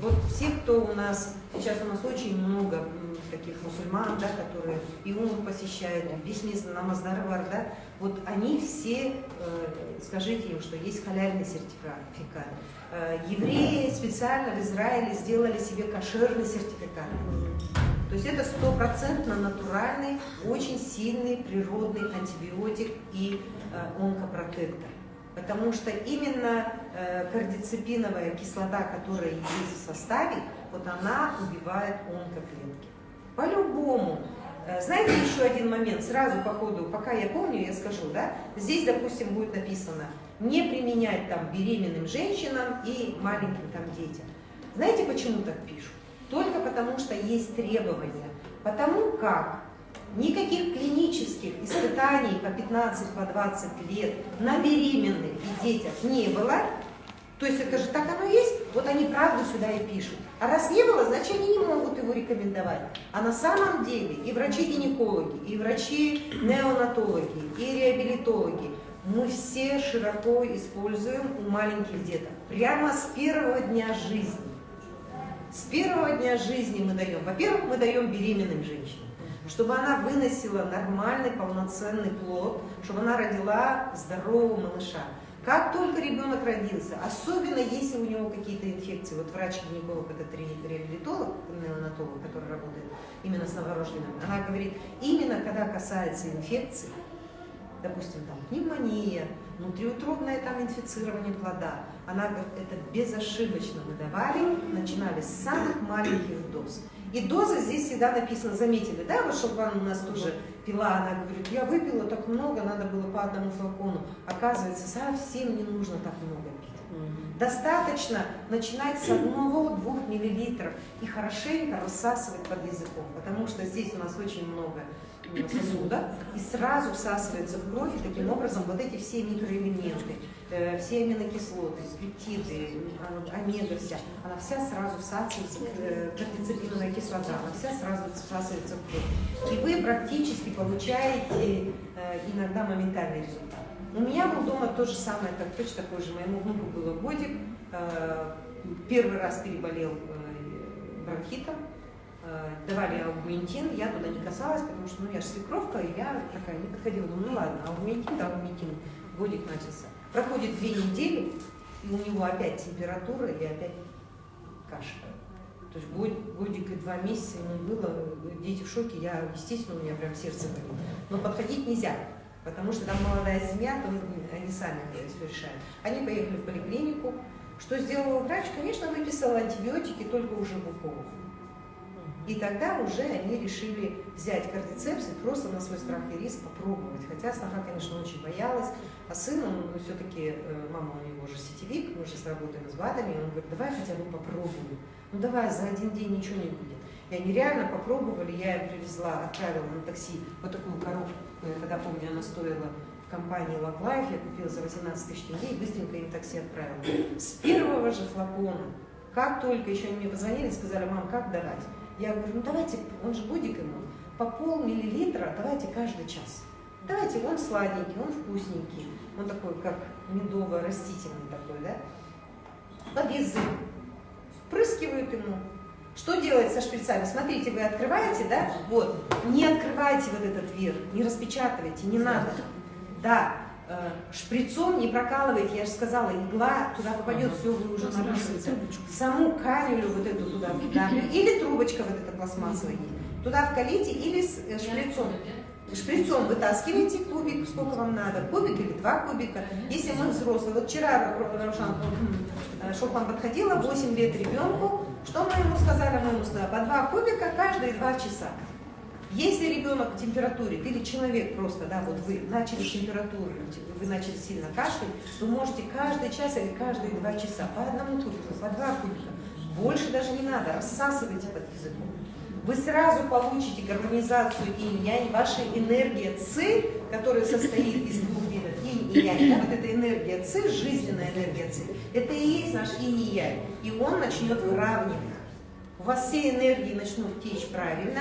B: вот все, кто у нас, сейчас у нас очень много таких мусульман, да, которые и умру посещают, весь намаздарвар, да, вот они все, скажите им, что есть халяльный сертификат. Евреи специально в Израиле сделали себе кошерный сертификат. То есть это 100% натуральный, очень сильный природный антибиотик и онкопротектор. Потому что именно кардицепиновая кислота, которая есть в составе, вот она убивает онкоклетки. По-любому. Знаете, еще один момент, сразу по ходу, пока я помню, я скажу, да, здесь, допустим, будет написано, не применять там беременным женщинам и маленьким там детям. Знаете, почему так пишут? Только потому, что есть требования. Потому как никаких клинических испытаний по 15, по 20 лет на беременных и детях не было. То есть это же так оно есть, вот они правду сюда и пишут. А раз не было, значит они не могут его рекомендовать. А на самом деле и врачи-гинекологи, и врачи-неонатологи, и реабилитологи, мы все широко используем у маленьких деток. Прямо с первого дня жизни. С первого дня жизни мы даем. Во-первых, мы даем беременным женщинам. чтобы она выносила нормальный, полноценный плод, чтобы она родила здорового малыша. Как только ребенок родился, особенно если у него какие-то инфекции, вот врач-гинеколог, этот реабилитолог, неонатолог, который работает именно с новорожденными, она говорит, именно когда касается инфекций, допустим, там пневмония, внутриутробное там инфицирование плода, она говорит, это безошибочно мы давали, начинали с самых маленьких доз. И доза здесь всегда написано, заметили, да, вот Шелпан у нас тоже пила, она говорит, я выпила так много, надо было по одному флакону. Оказывается, совсем не нужно так много пить. Достаточно начинать с 1-2 миллилитров и хорошенько рассасывать под языком, потому что здесь у нас очень много сосуда, и сразу всасывается в кровь, и таким образом вот эти все микроэлементы, все аминокислоты, пептиды, омега вся, она вся сразу всасывается, кортицепиновая кислота, она вся сразу всасывается в кровь. И вы практически получаете иногда моментальный результат. У меня был дома то же самое, точно такой же, моему внуку было годик, первый раз переболел бронхитом, давали аугментин, я туда не касалась, потому что, я же свекровка, и я такая не подходила, думаю, ладно, аугментин, да, аугментин, годик начался. Проходит 2 недели, и у него опять температура, и опять кашель. То есть годик и 2 месяца ему было, дети в шоке, естественно, у меня прям сердце болит. Но подходить нельзя, потому что там молодая семья, то они сами все решают. Они поехали в поликлинику, что сделал врач? Конечно, выписал антибиотики, только уже в уколах. И тогда уже они решили взять кардицепс и просто на свой страх и риск попробовать. Хотя сноха, конечно, очень боялась, а сын, он все-таки, мама у него же сетевик, мы же сработаем с БАДами, он говорит, давай хотя бы попробуем. Ну давай, за один день ничего не будет. И они реально попробовали, я им привезла, отправила на такси вот такую коробку, я тогда помню, она стоила в компании Love Life, я купила за 18 тысяч тенге и быстренько им такси отправила. С первого же флакона, как только еще они мне позвонили, сказали, мам, как давать? Я говорю, ну давайте, он же годик ему, по пол-миллилитра давайте каждый час. Давайте, он сладенький, он вкусненький, он такой, как медово-растительный такой, да? Под язык. Впрыскивают ему. Что делать со шприцами? Смотрите, вы открываете, да? Вот, не открывайте вот этот верх, не распечатывайте, не надо. Да, шприцом не прокалывайте, я же сказала, игла туда попадет, все, вы уже набросите. Саму канюлю вот эту туда вкалите, или трубочка вот эта пластмассовая, туда вкалите, или с шприцом. Шприцом вытаскиваете кубик, сколько вам надо, кубик или 2 кубика. Если мы взрослые, вот вчера Шолпан подходила, 8 лет ребенку, что мы ему сказали? Мы ему сказали, по 2 кубика каждые 2 часа. Если ребенок в температуре, или человек просто, да, вот вы начали температуру, вы начали сильно кашлять, вы можете каждый час или каждые 2 часа по 1 кубику, по 2 кубика, больше даже не надо, рассасывайте под языком. Вы сразу получите гармонизацию инь-янь, ваша энергия ци, которая состоит из 2 видов инь и янь, да, вот эта энергия ци, жизненная энергия ци, это и есть наш инь и янь, и он начнет выравнивать. У вас все энергии начнут течь правильно,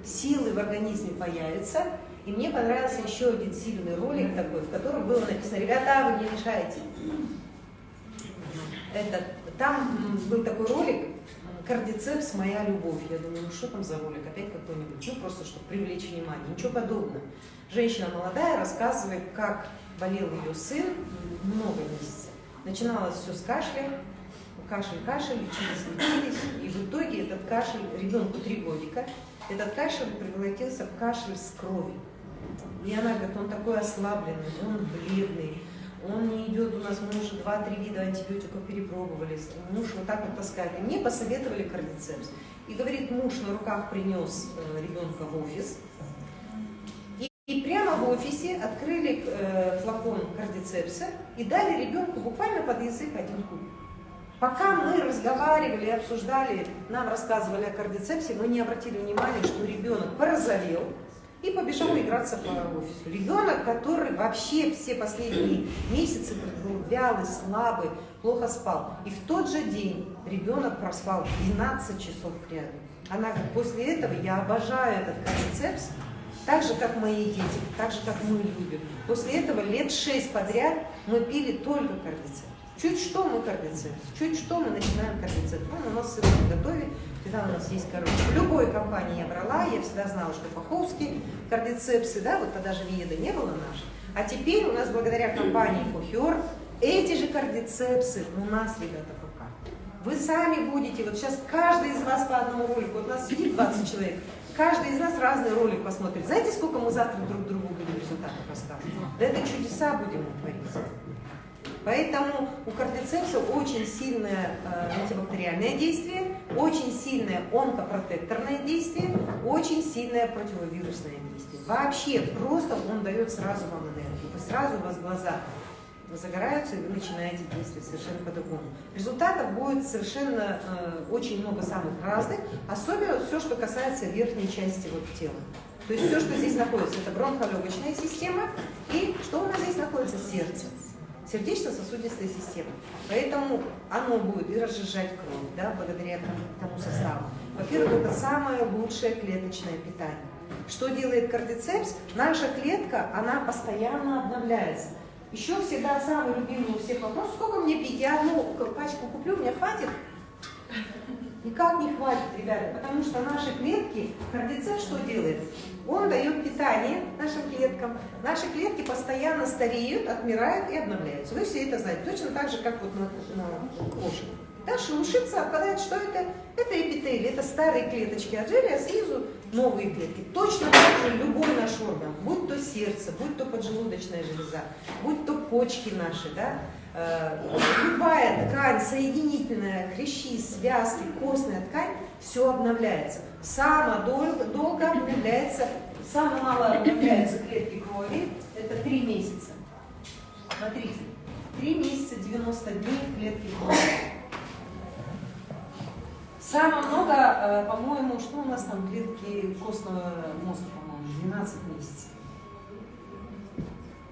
B: силы в организме появятся. И мне понравился еще один сильный ролик такой, в котором было написано, ребята, вы не мешаете. Там был такой ролик, кардицепс «Моя любовь». Я думаю, ну что там за ролик, опять какой-нибудь, ну просто чтобы привлечь внимание, ничего подобного. Женщина молодая рассказывает, как болел ее сын много месяцев. Начиналось все с кашля, кашель, лечились, и в итоге этот кашель, ребенку 3 годика, этот кашель превратился в кашель с кровью. И она говорит, он такой ослабленный, он бледный, он не идет, у нас мы уже 2-3 вида антибиотиков перепробовали, муж вот так вот таскает. И мне посоветовали кардицепс. И говорит, муж на руках принес ребенка в офис, и прямо в офисе открыли флакон кардицепса и дали ребенку буквально под язык 1 кубик. Пока мы разговаривали и обсуждали, нам рассказывали о кардицепсе, мы не обратили внимания, что ребенок порозовел и побежал играться по офису. Ребенок, который вообще все последние месяцы был вялый, слабый, плохо спал. И в тот же день ребенок проспал 12 часов кряду. Она говорит, после этого я обожаю этот кардицепс, так же, как мои дети, так же, как мы любим. После этого лет 6 подряд мы пили только кардицепс. Чуть что мы кардицепс, чуть что мы начинаем кардицепс. Ну, у нас всегда готове, всегда у нас есть, короче. В любой компании я брала, я всегда знала, что фаховские кардицепсы, да, вот тогда же Виеда не было нашей. А теперь у нас благодаря компании Фохер эти же кардицепсы у нас, ребята, в руках. Вы сами будете, вот сейчас каждый из вас по одному ролику, вот у нас сидит 20 человек, каждый из нас разный ролик посмотрит. Знаете, сколько мы завтра друг другу будем результатов рассказывать? Да это чудеса будем творить. Поэтому у кардицепса очень сильное антибактериальное действие, очень сильное онкопротекторное действие, очень сильное противовирусное действие. Вообще, просто он дает сразу вам энергию. Сразу у вас глаза загораются, и вы начинаете действовать совершенно по-другому. Результатов будет совершенно очень много самых разных, особенно все, что касается верхней части вот тела. То есть все, что здесь находится, это бронхолегочная система, и что у нас здесь находится? Сердце. Сердечно-сосудистая система. Поэтому оно будет и разжижать кровь, да, благодаря тому составу. Во-первых, это самое лучшее клеточное питание. Что делает кардицепс? Наша клетка, она постоянно обновляется. Еще всегда самый любимый у всех вопрос: сколько мне пить? Я одну пачку куплю, мне хватит? Никак не хватит, ребята, потому что наши клетки, кардицепс что делает? Он дает питание нашим клеткам. Наши клетки постоянно стареют, отмирают и обновляются. Вы все это знаете. Точно так же, как вот на кошек. Да, шелушится, отпадает. Что это? Это эпителий, это старые клеточки отжили, а снизу новые клетки. Точно так же любой наш орган, будь то сердце, будь то поджелудочная железа, будь то почки наши, да, любая ткань, соединительная, хрящи, связки, костная ткань, все обновляется. Самое долго обновляется, самое мало обновляются клетки крови, это 3 месяца. Смотрите, 3 месяца, 90 дней клетки крови. Самое много, по-моему, что у нас там клетки костного мозга, по-моему, 12 месяцев.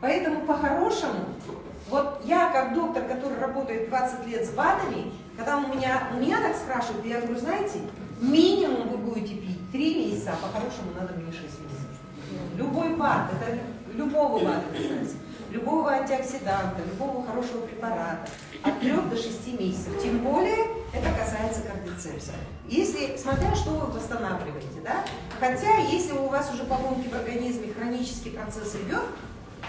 B: Поэтому по-хорошему, вот я как доктор, который работает 20 лет с БАДами, когда у меня так спрашивают, я говорю, знаете, минимум вы будете пить 3 месяца, а по-хорошему надо мне 6 месяцев. Любой БАД, это любого БАДа касается, любого антиоксиданта, любого хорошего препарата, от 3 до 6 месяцев. Тем более это касается кардицепса. Если, смотря что вы восстанавливаете, да? Хотя, если у вас уже поломки в организме, хронический процесс идет,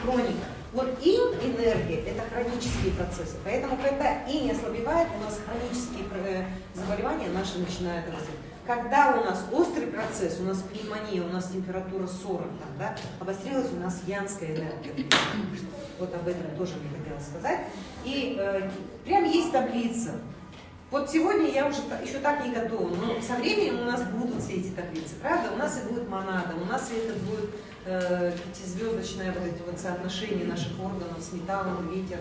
B: хроника, вот инь энергия – это хронические процессы. Поэтому, когда инь ослабевает, у нас хронические заболевания наши начинают расти. Когда у нас острый процесс, у нас пневмония, у нас температура 40, там, да, обострилась у нас янская энергия. Вот об этом тоже мне хотелось сказать. И прям есть таблица. Вот сегодня я уже еще так не готова, но со временем у нас будут все эти таблицы, правда? У нас и будет монада, у нас и это будет пятизвездочное вот эти вот соотношения наших органов с металлом, ветер,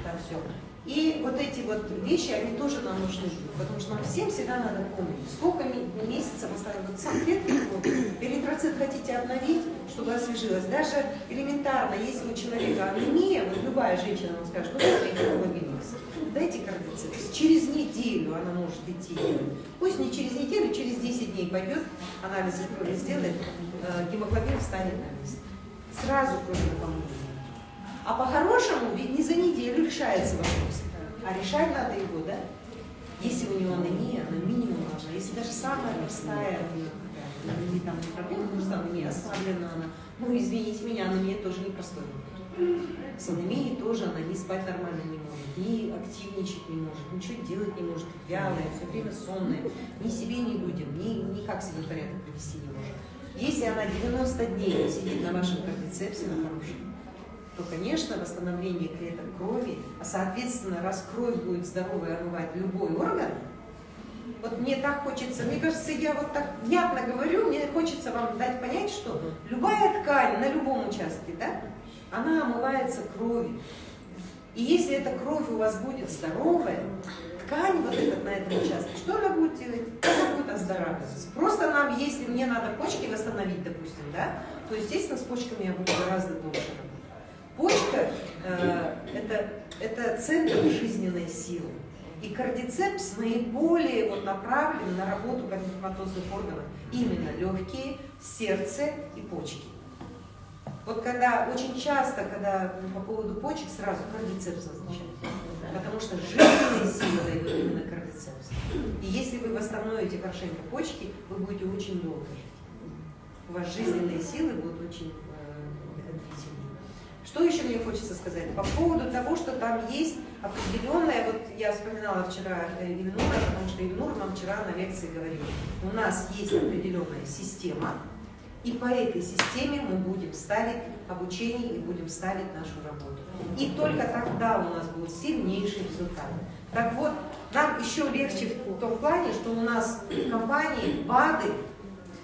B: там все. И вот эти вот вещи, они тоже нам нужны, потому что нам всем всегда надо помнить, сколько месяцев осталось. Вот сам клетки, эритроцит хотите обновить, чтобы освежилось. Даже элементарно, если у человека анемия, вот любая женщина вам скажет, ну смотрите, гемоглобин, дайте кардицепс. Через неделю она может идти делать. Пусть не через неделю, через 10 дней пойдет, анализы крови сделает, гемоглобин встанет на место. Сразу кровь поможет. А по-хорошему, ведь не за неделю решается вопрос, а решать надо его, да? Если у него анемия, она минимум важна. Если даже самая простая анемия, там не проблема, просто анемия ослаблена, она, ну извините меня, анемия тоже непростой. С анемией тоже она ни спать нормально не может, ни активничать не может, ничего делать не может, вялая, все время сонная, ни себе, ни людям, никак себе порядок привести не может. Если она 90 дней сидит на вашем кардицепсе, на хорошем, то, конечно, восстановление клеток крови, а соответственно, раз кровь будет здоровой омывать любой орган, вот мне так хочется, мне кажется, я вот так внятно говорю, мне хочется вам дать понять, что любая ткань на любом участке, да, она омывается кровью. И если эта кровь у вас будет здоровая, ткань вот эта на этом участке, что она будет делать? Она будет оздоравливаться. Просто нам, если мне надо почки восстановить, допустим, да, то, естественно, с почками я буду гораздо дольше работать. Почка это центр жизненной силы. И кардицепс наиболее вот направлен на работу паренхематозных органов. Именно легкие, сердце и почки. Вот когда очень часто, когда по поводу почек, сразу кардицепс назначают. потому что жизненные силы дают именно кардицепс. И если вы восстановите хорошенько почки, вы будете очень долго жить. У вас жизненные силы будут очень длительные. Что еще мне хочется сказать? По поводу того, что там есть определенная, вот я вспоминала вчера Ильнура, потому что Ильнур нам вчера на лекции говорил, у нас есть определенная система, и по этой системе мы будем ставить обучение и будем ставить нашу работу. И только тогда у нас будут сильнейшие результаты. Так вот, нам еще легче в том плане, что у нас в компании БАДы,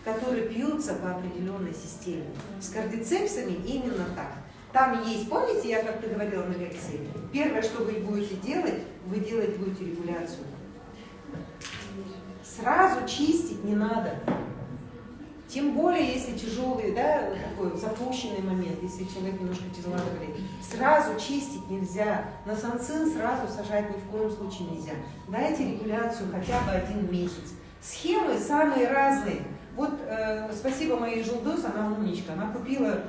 B: которые пьются по определенной системе. С кардицепсами именно так. Там есть, помните, я как-то говорила на лекции, первое, что вы будете делать, вы будете регуляцию. Сразу чистить не надо. Тем более, если тяжелый, да, такой запущенный момент, если человек немножко тяжело говорит, сразу чистить нельзя. На санцин сразу сажать ни в коем случае нельзя. Дайте регуляцию хотя бы 1 месяц. Схемы самые разные. Вот спасибо моей Жулдос, она умничка, она купила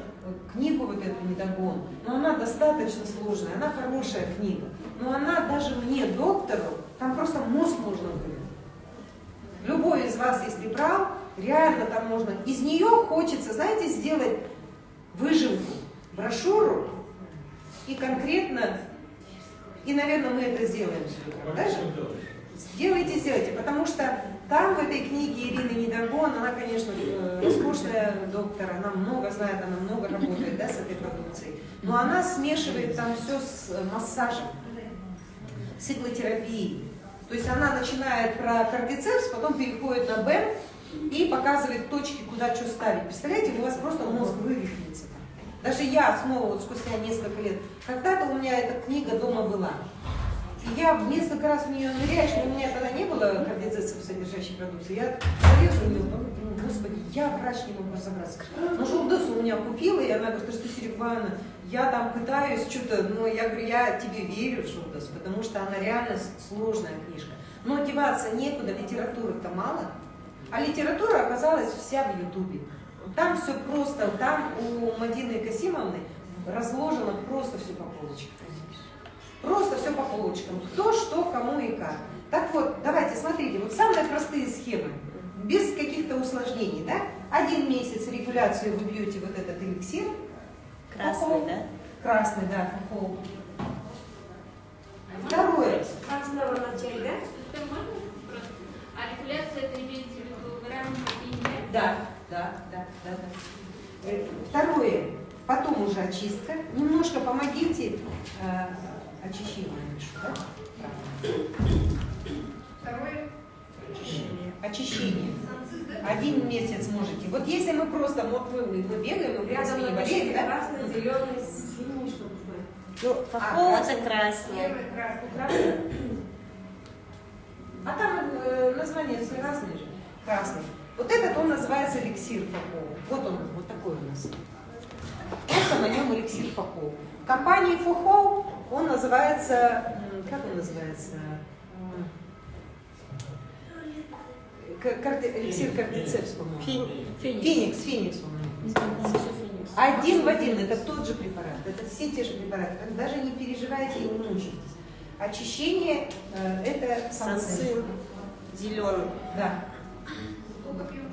B: книгу вот эту «Недогон», но она достаточно сложная, она хорошая книга, но она даже мне, доктору, там просто мозг можно вырвать. Любой из вас, если брал, реально там можно, из нее хочется, знаете, сделать выжимку, брошюру и конкретно, и, наверное, мы это сделаем сегодня, да? Сделайте, потому что там в этой книге Ирины Недогон, она, конечно, роскошная доктор, она много знает, она много работает, да, с этой продукцией, но она смешивает там все с массажем, с иглотерапией. То есть она начинает про кардицепс, потом переходит на БЭМ и показывает точки, куда что ставить. Представляете, у вас просто мозг вывихнется. Даже я снова, вот спустя несколько лет, когда-то у меня эта книга дома была. И я несколько раз в нее ныряю, что у меня тогда не было кардицепсов содержащей продукции. Я залезу в нее, думаю, господи, я врач, не могу разобраться. Но Жулдос у меня купила, и она говорит, что Сирия Ивановна, я там пытаюсь что-то, но я говорю, я тебе верю, Жулдос, потому что она реально сложная книжка. Но деваться некуда, литературы-то мало. А литература оказалась вся в Ютубе. Там все просто, там у Мадины Касимовны разложено просто все по полочкам. Просто все по полочкам. Кто, что, кому и как. Так вот, давайте, смотрите, вот самые простые схемы, без каких-то усложнений, да? 1 месяц регуляцию вы пьете вот этот эликсир.
A: Красный, да?
B: Красный, да, фухол. Второе.
C: Красного начали, да?
D: А регуляция это имеется в виду грамм кофеина?
B: Да. Второе. Потом уже очистка. Немножко помогите. Очищение, да?
C: Второе.
B: Очищение. 1 месяц можете. Вот если мы просто, вот мы бегаем, мы
C: Рядом
B: не
C: напишите
B: болеем, да?
C: красный, зеленый, синий, чтобы знать.
A: Ну, фахол это
C: Первый
A: красный.
C: красный.
B: А там названия все разные же. Красный. Вот этот он называется эликсир фахол. Вот он, вот такой у нас. Просто на нем эликсир фахол. В компании фахол он называется, как он называется? Эликсир кардицепс, по-моему. Феникс, по-моему. 1 в 1, это тот же препарат, это все те же препараты. Даже не переживайте и не мучайтесь. Очищение это санцин.
A: Зеленый.
B: Да.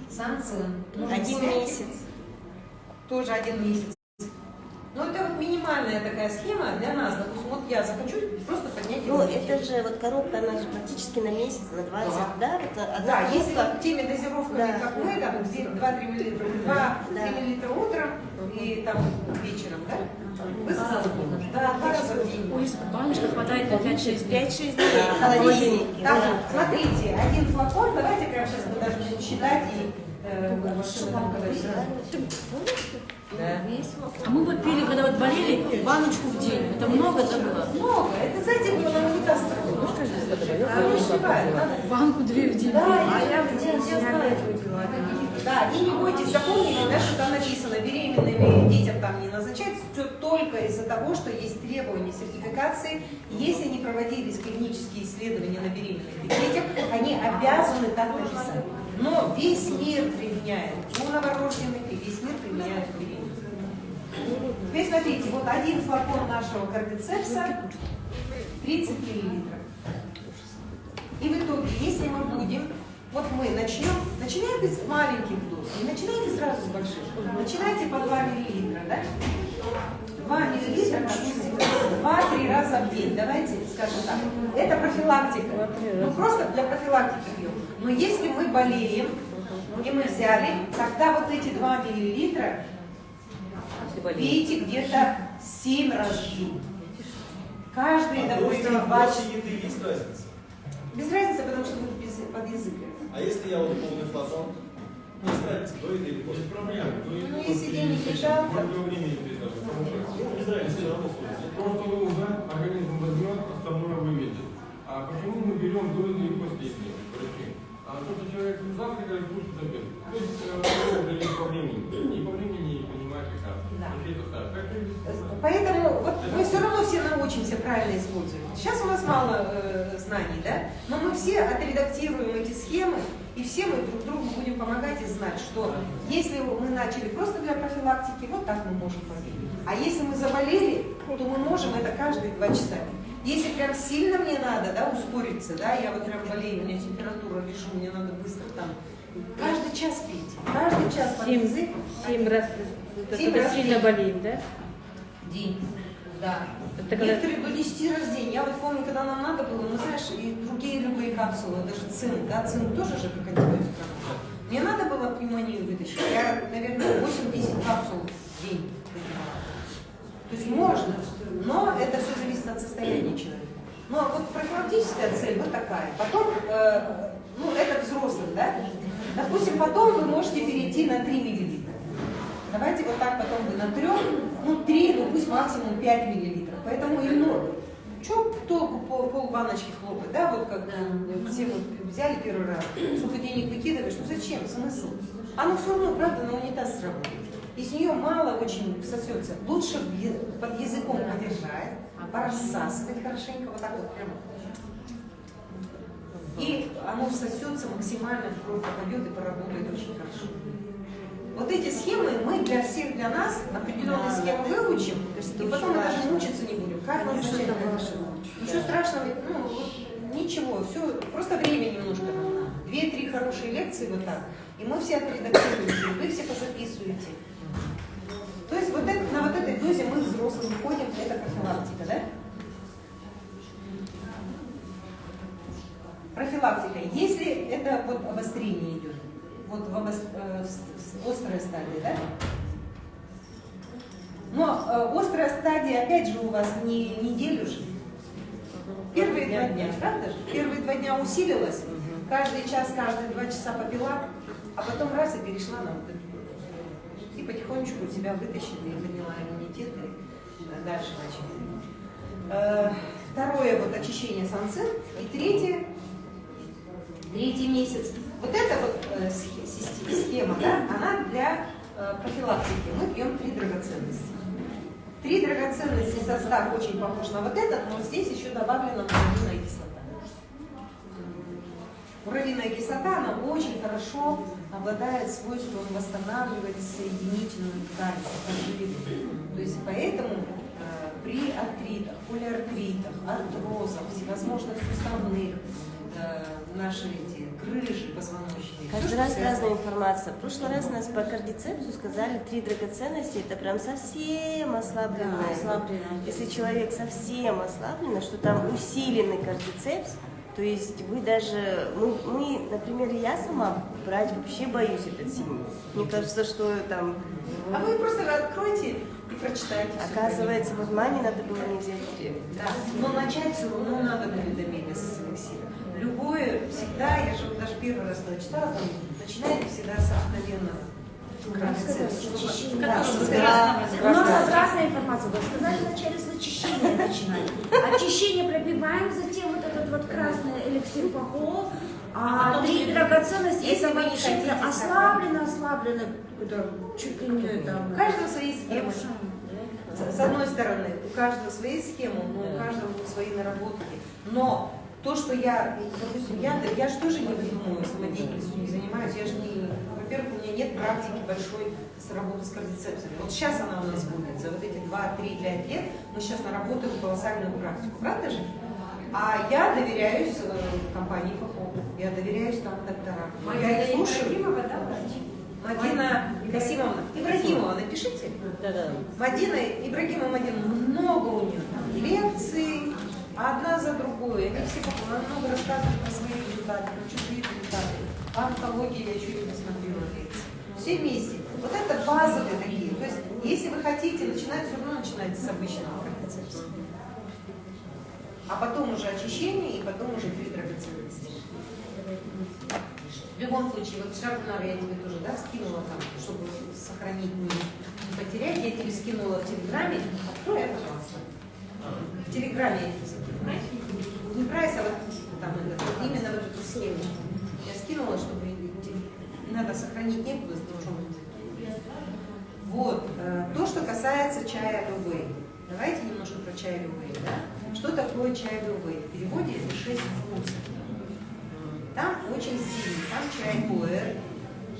B: Санцин.
A: 1 месяц.
B: Тоже 1 месяц. Ну, это вот минимальная такая схема для нас. Допустим, вот я захочу просто поднять
A: Ну,
B: иммунитет.
A: это же вот коробка, она же практически на месяц, на 20, да? Вот одна
B: Да, если
A: коробка.
B: вот теми дозировками,
A: Да.
B: как мы, там 2-3 миллилитра, 2-3 миллилитра утром и там вечером, да? Вы заслужили. Да, 2 раза в день.
D: Ой, баночка хватает на 5-6 дней.
A: 5-6 дней в холодильнике.
B: Так,
A: Да.
B: смотрите, 1 флакон, давайте прямо сейчас мы даже будем считать и что там говорить. Да.
D: А мы вот пили, когда вот болели, баночку в день. Это много это было?
B: Много. Это, знаете, было на метастрофе. Оно успевает. Надо.
D: Банку 2 в день.
B: Да, я в день знаю. Да, и не бойтесь, запомните, да, что там написано, беременными детям там не назначать, все только из-за того, что есть требования сертификации. Если не проводились клинические исследования на беременных детях, они обязаны так написать. Но весь мир применяет у новорожденных, и весь мир применяет у беременных. Теперь смотрите, вот 1 флакон нашего кардицепса 30 миллилитров. И в итоге, если мы будем, вот мы начинаем с маленьких доз, не начинайте сразу с больших, начинайте по 2 миллилитра, да? 2 миллилитра, 2-3 раза в день, давайте скажем так. Это профилактика, ну просто для профилактики пьем. Но если мы болеем, и мы взяли, тогда вот эти 2 миллилитра пейте где-то 7 раз в день. Каждый, допустим, 2 часа.
E: Есть разница?
B: Без разницы, потому что будет под языком.
E: А если я вот полный флакон? Ну, есть разница, до еды или после?
F: Без проблем.
B: Ну, если денег не жалко.
F: Сколько времени это даже?
E: Без разницы, все равно стоит.
F: Просто вы уже организм возьмет, остальное выведет. А почему мы берем до еды и после еды? А то, что человек завтракает, кушает обед. То есть определить по времени. И по времени не понимать, как.
B: Да.
F: Это так.
B: Поэтому вот мы все равно все научимся правильно использовать. Сейчас у нас мало знаний, да? Но мы все отредактируем эти схемы, и все мы друг другу будем помогать и знать, что если мы начали просто для профилактики, вот так мы можем победить. А если мы заболели, то мы можем это каждые 2 часа. Если прям сильно мне надо, да, ускориться, да, я вот прям болею, у меня температура, вижу, мне надо быстро там, каждый час пить, каждый час под язык.
G: 7 раз,
B: Семь
G: когда
B: раз
G: сильно
B: в
G: болеем, да?
B: День, да.
G: Это когда-
B: Некоторые до 10 раз в день. Я вот помню, когда нам надо было, ну знаешь, и другие любые капсулы, даже цинк, да, цинк тоже же как антибиотик. Мне надо было пневмонию вытащить, я, наверное, 8-10 капсул в день принимала. То есть можно, но это все зависит от состояния человека. Ну а вот профилактическая цель вот такая. Потом, ну это взрослых, да? Допустим, потом вы можете перейти на 3 миллилитра. Давайте вот так потом вы на 3, ну 3, ну пусть максимум 5 миллилитров. Поэтому и норм. Че толку полбаночки хлопать, да? Вот как все вот взяли первый раз, сколько денег выкидываешь, ну зачем, смысл? Оно все равно, правда, на унитаз сработает. Из нее мало очень всосется. Лучше под языком подержать, порассасывать хорошенько, вот так вот прямо. И оно всосется максимально, в кровь попадет и поработает очень хорошо. Вот эти схемы мы для всех, для нас определенные схемы выучим, и потом мы даже мучиться не будем. Как назначать? Ничего страшного, ну, вот, ничего, все, просто время немножко нам надо. 2-3 хорошие лекции вот так, и мы все отредактируете, вы все позаписываете. То есть вот это, на вот этой дозе мы взрослые выходим, это профилактика, да? Профилактика. Если это вот обострение идет, вот острая стадия, да? Но острая стадия, опять же, у вас не неделю же. Первые 2 дня, правда же? Первые 2 дня усилилась, каждый час, каждые 2 часа попила, а потом раз и перешла на вот эту. И потихонечку себя вытащили, и подняла иммунитет, и дальше начали. Второе, вот очищение санцин. И третий месяц. Вот эта вот схема, да, она для профилактики. Мы пьем 3 драгоценности. 3 драгоценности, состав очень похож на вот этот, но здесь еще добавлена муравьиная кислота. Муравьиная кислота, она очень хорошо обладает свойством восстанавливать соединительную ткань. То есть поэтому при артритах, полиартритах, артрозах, всевозможных суставных, наши эти крыжи позвоночные.
A: Каждый раз разная информация. В прошлый раз нас по кардицепсу сказали 3 драгоценности, это прям совсем ослабленное. Если человек совсем ослабленный, что там усиленный кардицепс, то есть вы даже, мы, например, я сама брать вообще боюсь этот сильный. Мне кажется, что там...
B: А вы просто откройте и прочитайте.
A: Оказывается, вот маме надо было не взять 3.
B: Да, но начать все равно надо будет домена с эликсира. Любое, всегда, я же даже первый раз читала, там, начинайте всегда с обыкновенного кардицепса.
A: Да,
H: У нас разная информация. Вы сказали вначале с очищения начинать. Очищение пропиваем, затем вот этот вот красный эликсир фахо, а 3 драгоценности,
B: Если
H: это
B: вы не
H: вообще
B: хотите
H: ослаблено, это чуть ли не там.
B: У каждого свои схемы. С одной стороны, у каждого свои схемы, но у каждого свои наработки. Но то, что я, допустим, я же тоже не выдумываю, самодеятельностью не занимаюсь, я же не, во-первых, у меня нет практики большой с работы с кардицепсами. Вот сейчас она у нас будет, за вот эти 2, 3, 5 лет мы сейчас наработаем колоссальную практику, правда же? А я доверяюсь компании ФАХО, я доверяюсь там докторам. Я их слушаю.
C: Ибрагимова, да, врач?
B: Мадина Касимовна Ибрагимова, напишите. Мадина Ибрагимова, много у нее там лекций, одна за другой. Они все она много рассказывают про свои результаты, про чужие результаты. По онкологии я чуть не посмотрела лекции. Все вместе. Вот это базовые такие. То есть, если вы хотите начинать, все равно начинайте с обычного драгоценности. А потом уже очищение, и потом уже три драгоценности. В любом случае, вот Шарнар я тебе тоже, да, скинула там, чтобы сохранить, не потерять. Я тебе скинула в Телеграме. Открой, пожалуйста. В Телеграме я тебе скинула. Не прайс, а вот там это, именно вот эту схему. Я скинула, чтобы не надо сохранить некуда, должен быть. Вот. То, что касается чая Любэй. Давайте немножко про чай Любэй, да? Что такое чай Любэй? В переводе это 6 вкусов. Там очень сильный, там чай пуэр,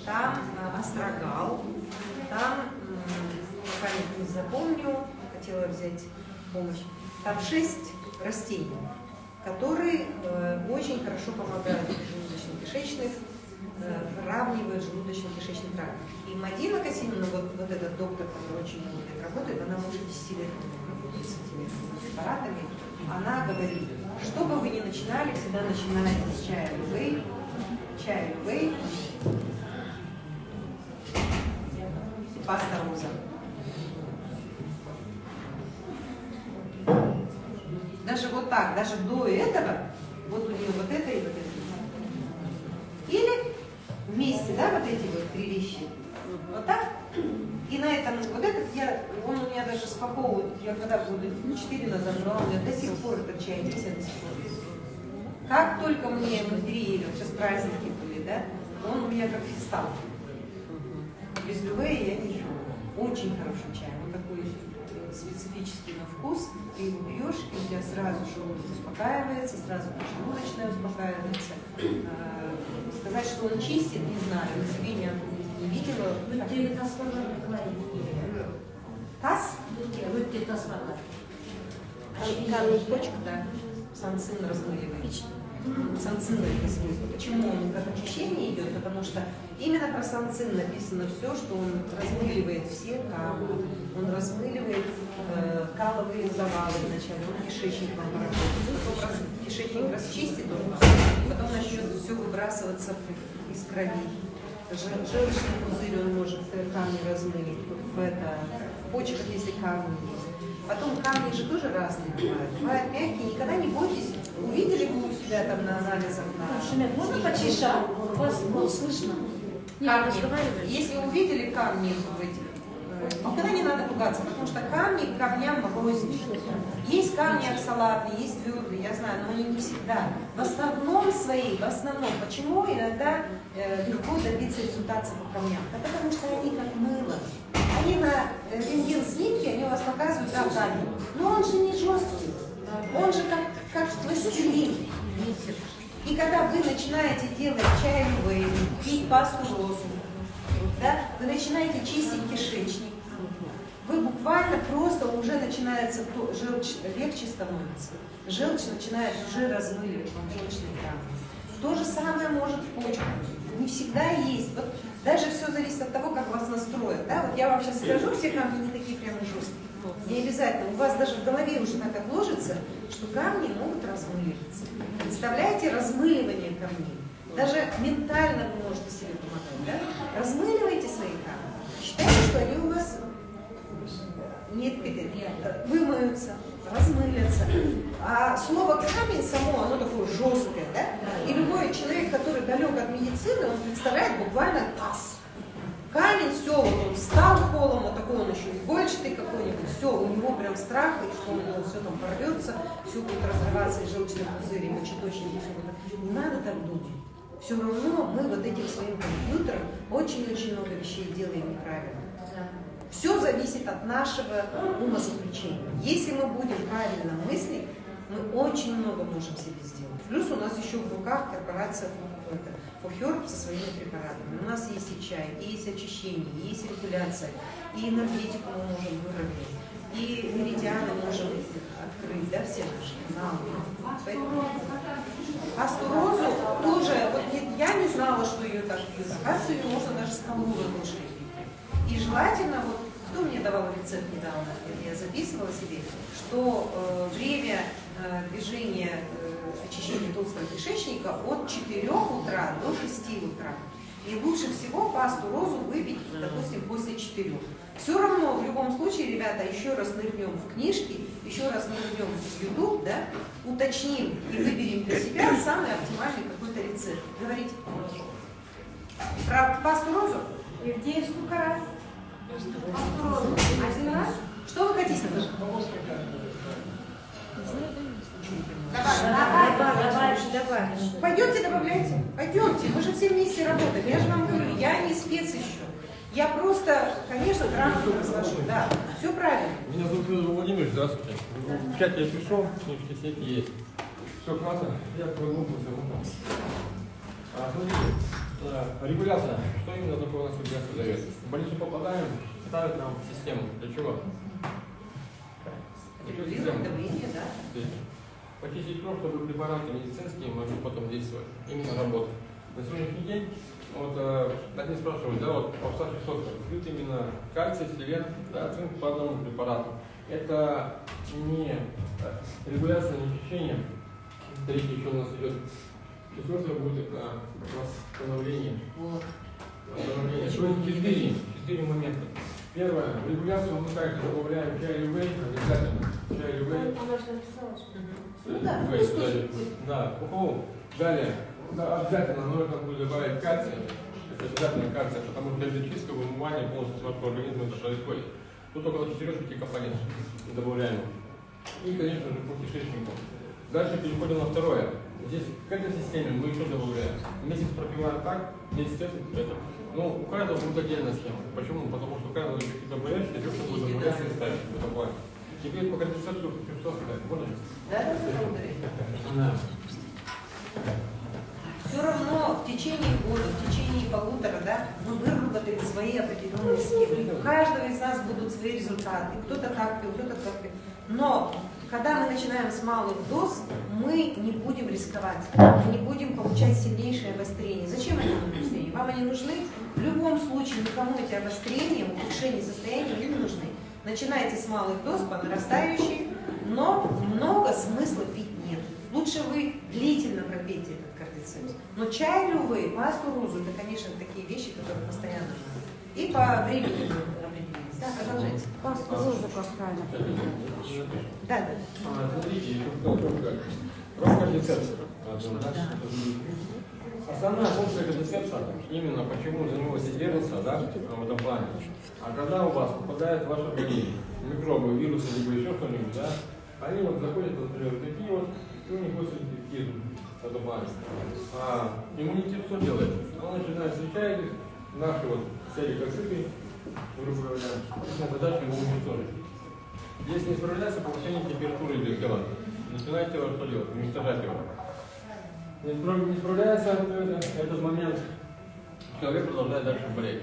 B: там астрагал, там, пока не запомню, хотела взять помощь, там 6 растений, которые очень хорошо помогают желудочно-кишечных, выравнивают желудочно-кишечный тракт. И Мадина Касимовна, вот этот доктор, который очень много лет работает, она уже 10 лет работает с этими препаратами, она говорит, что бы вы ни начинали, всегда начинайте с чая Любэй, паста роза. Даже вот так, даже до этого, вот у нее вот это и вот это. Или вместе, да, вот эти вот три вещи. Вот так. И на этом, вот этот он у меня даже спаковывает, я когда года 4 назад брала, у меня до сих пор этот чай, все до сих пор. Как только мне подарили, сейчас праздники были, да, он у меня как фистал. Без Любэй я не живу. Очень хороший чай, он такой специфический на вкус, ты его пьешь, и у тебя сразу желудок успокаивается, сразу поджелудочная успокаивается. Сказать, что он чистит, не знаю, себе не видела. Таз? Камень почек, да. Санцин размыливает. Санцин это смысл. Почему он как очищение идет? Потому что именно про санцин написано все, что он размыливает все камни, он размыливает каловые завалы вначале, он кишечник вам поработает. Кишечник расчистит, потом начнет все выбрасываться из крови. Желчный пузырь он может камни размылить, в почках, если камни есть. Потом камни же тоже разные бывают. Бывают мягкие, никогда не бойтесь. Увидели вы у себя там на анализах?
H: Шумят, можно потише? У вас слышно.
B: Камни. Если увидели камни в этих, никогда не надо пугаться, потому что камни к камням рознь. Есть камни оксалатные, есть твердые, я знаю, но они не всегда. В основном, почему иногда легко добиться результата по камням? Да потому что они как мыло. Они на рентген снимке, они у вас показывают, да, камень. Но он же не жесткий, он же как пластилин. И когда вы начинаете делать чай Любэй, пить пасту розу, да, вы начинаете чистить кишечник, вы буквально просто уже начинается, желчь легче становится, желчь начинает уже размыливать вам желчные камни. То же самое может в почках. Не всегда есть. Вот даже все зависит от того, как вас настроят. Да? Вот я вам сейчас скажу, все камни не такие прямо жесткие. Не обязательно. У вас даже в голове уже так отложится, что камни могут размыливаться. Представляете размыливание камней? Даже ментально вы можете себе помогать. Да? Размыливайте свои камни. Считайте, что они у вас вымоются, размылятся. А слово камень само, оно такое жесткое, да? И любой человек, который далек от медицины, он представляет буквально таз. Камень, все, вот он встал холом, вот такой он еще игольчатый какой-нибудь, все, у него прям страх, и что у него все там порвется, все будет разрываться, и желчный пузырь, и мочеточник, и все будет. Не надо так думать. Все равно мы вот этим своим компьютером очень-очень много вещей делаем неправильно. Все зависит от нашего умозаключения. Если мы будем правильно мыслить, мы очень много можем себе сделать. Плюс у нас еще в руках корпорация Фохер со своими препаратами. У нас есть и чай, и есть очищение, и есть регуляция, и энергетику мы можем выровнять. И меридианы можем открыть, да, все наши каналы. Пасту розу тоже, вот я не знала, что ее так пьют. Оказывается, ее можно даже столовой ложкой пить. И желательно, вот кто мне давал рецепт недавно, это я записывала себе, что время движения очищения толстого кишечника от 4 утра до 6 утра. И лучше всего пасту розу выпить, допустим, после 4. Все равно, в любом случае, ребята, еще раз нырнем в книжки, еще раз нырнем в YouTube, да, уточним и выберем для себя самый оптимальный какой-то рецепт. Говорите. Про пасту розу?
H: Евгений, сколько раз? Пасту розу. Один раз?
B: Что вы хотите?
H: Давай.
B: Пойдемте, добавляйте. Пойдемте, мы же все вместе работаем. Я же вам говорю, я не спец еще. Я просто, конечно, грамотно разношу. Да, все правильно.
F: Меня зовут Федор Владимирович, здравствуйте. В чате я пришел, книжки все эти есть. Все классно, я прогнулся. Смотрите, регуляция. Что именно такое у нас регуляция дает? В больницу попадаем, ставят нам систему. Для чего?
B: Регулируем давление, да?
F: Почистить кровь, чтобы препараты медицинские могли потом действовать. Именно работать. На сегодняшний день, вот один спрашивает, да, вот в старших сотках пьют именно кальций, селен, да, цинк по одному препарату. Это не регуляция, не очищение. Третье еще у нас идет. Четвертое будет восстановление. Восстановление. Четыре момента. Первое, регуляцию мы также добавляем чай лювей, обязательно. Чай лювей.
H: Она же написала, что...
F: Да, далее, да, обязательно нужно будет добавить кальций. Это обязательно кальций, потому что для чистки вымывания полностью нашего организма это происходит. Тут около 4-5 компонентов добавляем. И, конечно же, по кишечнику. Дальше переходим на второе. Здесь к этой системе мы еще добавляем. Месяц пропиваем так, месяц это. Ну, у каждого будет отдельная схема. Почему? Потому что у каждого какие-то боящиеся, и что будет бояться и ставить в этом плане. Теперь по конденсацию что сказать? Можно?
B: Да. Все равно в течение года, в течение полутора, да, мы выработали свои определенные схемы. У каждого из нас будут свои результаты. Кто-то так пил, кто-то так пил. Но когда мы начинаем с малых доз, мы не будем рисковать, мы не будем получать сильнейшее обострение. Зачем эти обострения? Вам они нужны? В любом случае никому эти обострения, ухудшение состояния не нужны. Начинайте с малых доз по нарастающей, но много смысла пить нет. Лучше вы длительно пропейте этот кардицепс. Но чай лювей, пасту розу, это, конечно, такие вещи, которые постоянно нужны. И по времени определились. Да, продолжайте.
H: Пасту розу как правильно.
B: Да.
F: Смотрите, про кардицепс. Основная функция кардицепса, именно почему за него все держатся, да, в этом плане. А когда у вас попадает в ваш организм микробы, вирусы, либо еще что-нибудь, да, они вот заходят, например, такие вот, и у них инфекцию в этом плане. А иммунитет что делает? Он начинает встречать наши вот целикоциты, грубо говоря, задача его уничтожить. Если не справляется, повышение температуры для тела. Начинает тело что делать? Уничтожать его. Не справляется этот момент, человек продолжает дальше болеть.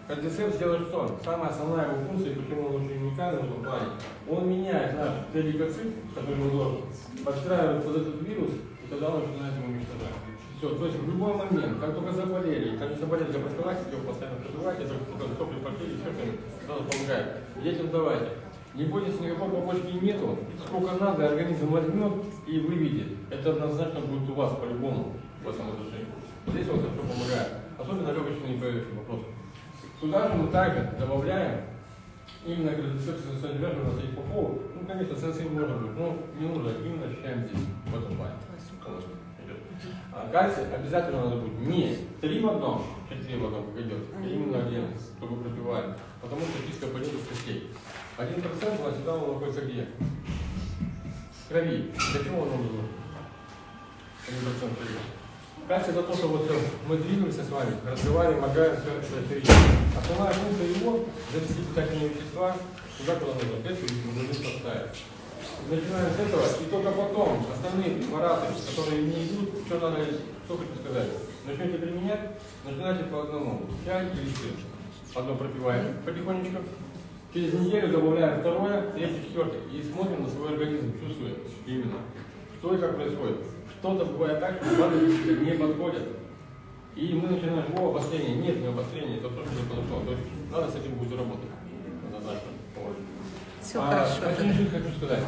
F: Кардицепс делает что? Самая основная его функция, почему он очень уникальный в этом плане, он меняет наш теликоцит, который он должен, подстраивает под этот вирус, и тогда он начинает его уничтожать. Все, то есть в любой момент, как только заболели, как заболели для профилактики, его постоянно проживать, это сопли пошли, все, что помогает. Детям давайте. Не бойтесь, никакой побочки нету. Сколько надо, организм возьмет и выведет. Это однозначно будет у вас по-любому в этом отношении. Здесь вот это все помогает. Особенно легочные непривычные вопросы. Сюда же мы также добавляем именно кардицепс содержащий у нас есть по поводу. Ну, конечно, сенсей может быть, но не нужно, именно ощущаем здесь, в этом плане. А кальций обязательно надо будет не 3 в одном, 4 в одном, как идет, а именно 1, чтобы пропивали. Потому что чистка пойдет из костей. 1% у нас всегда он находится где? В крови. Для чего он нужен? 1% крови. Кальций это то, что вот мы двигаемся с вами, разговариваем, моргаем, все это. Основная функция его завести питательные вещества туда, куда нужно. Это мы должны поставить. Начинаем с этого, и только потом остальные препараты, которые не идут, что надо, что хочу сказать. Начнете применять, начинайте по одному. Чай или свет. Одно пропиваем потихонечку. Через неделю добавляем второе, третье, четвертое. И смотрим на свой организм, чувствуем именно, что и как происходит. Что-то бывает так, что базовые не подходят. И мы начинаем, обострение. Нет, не обострение, это то, что не подошло. То есть надо с этим будет работать. Однозначно. Вот.
B: Все хорошо.
F: Хочу сказать.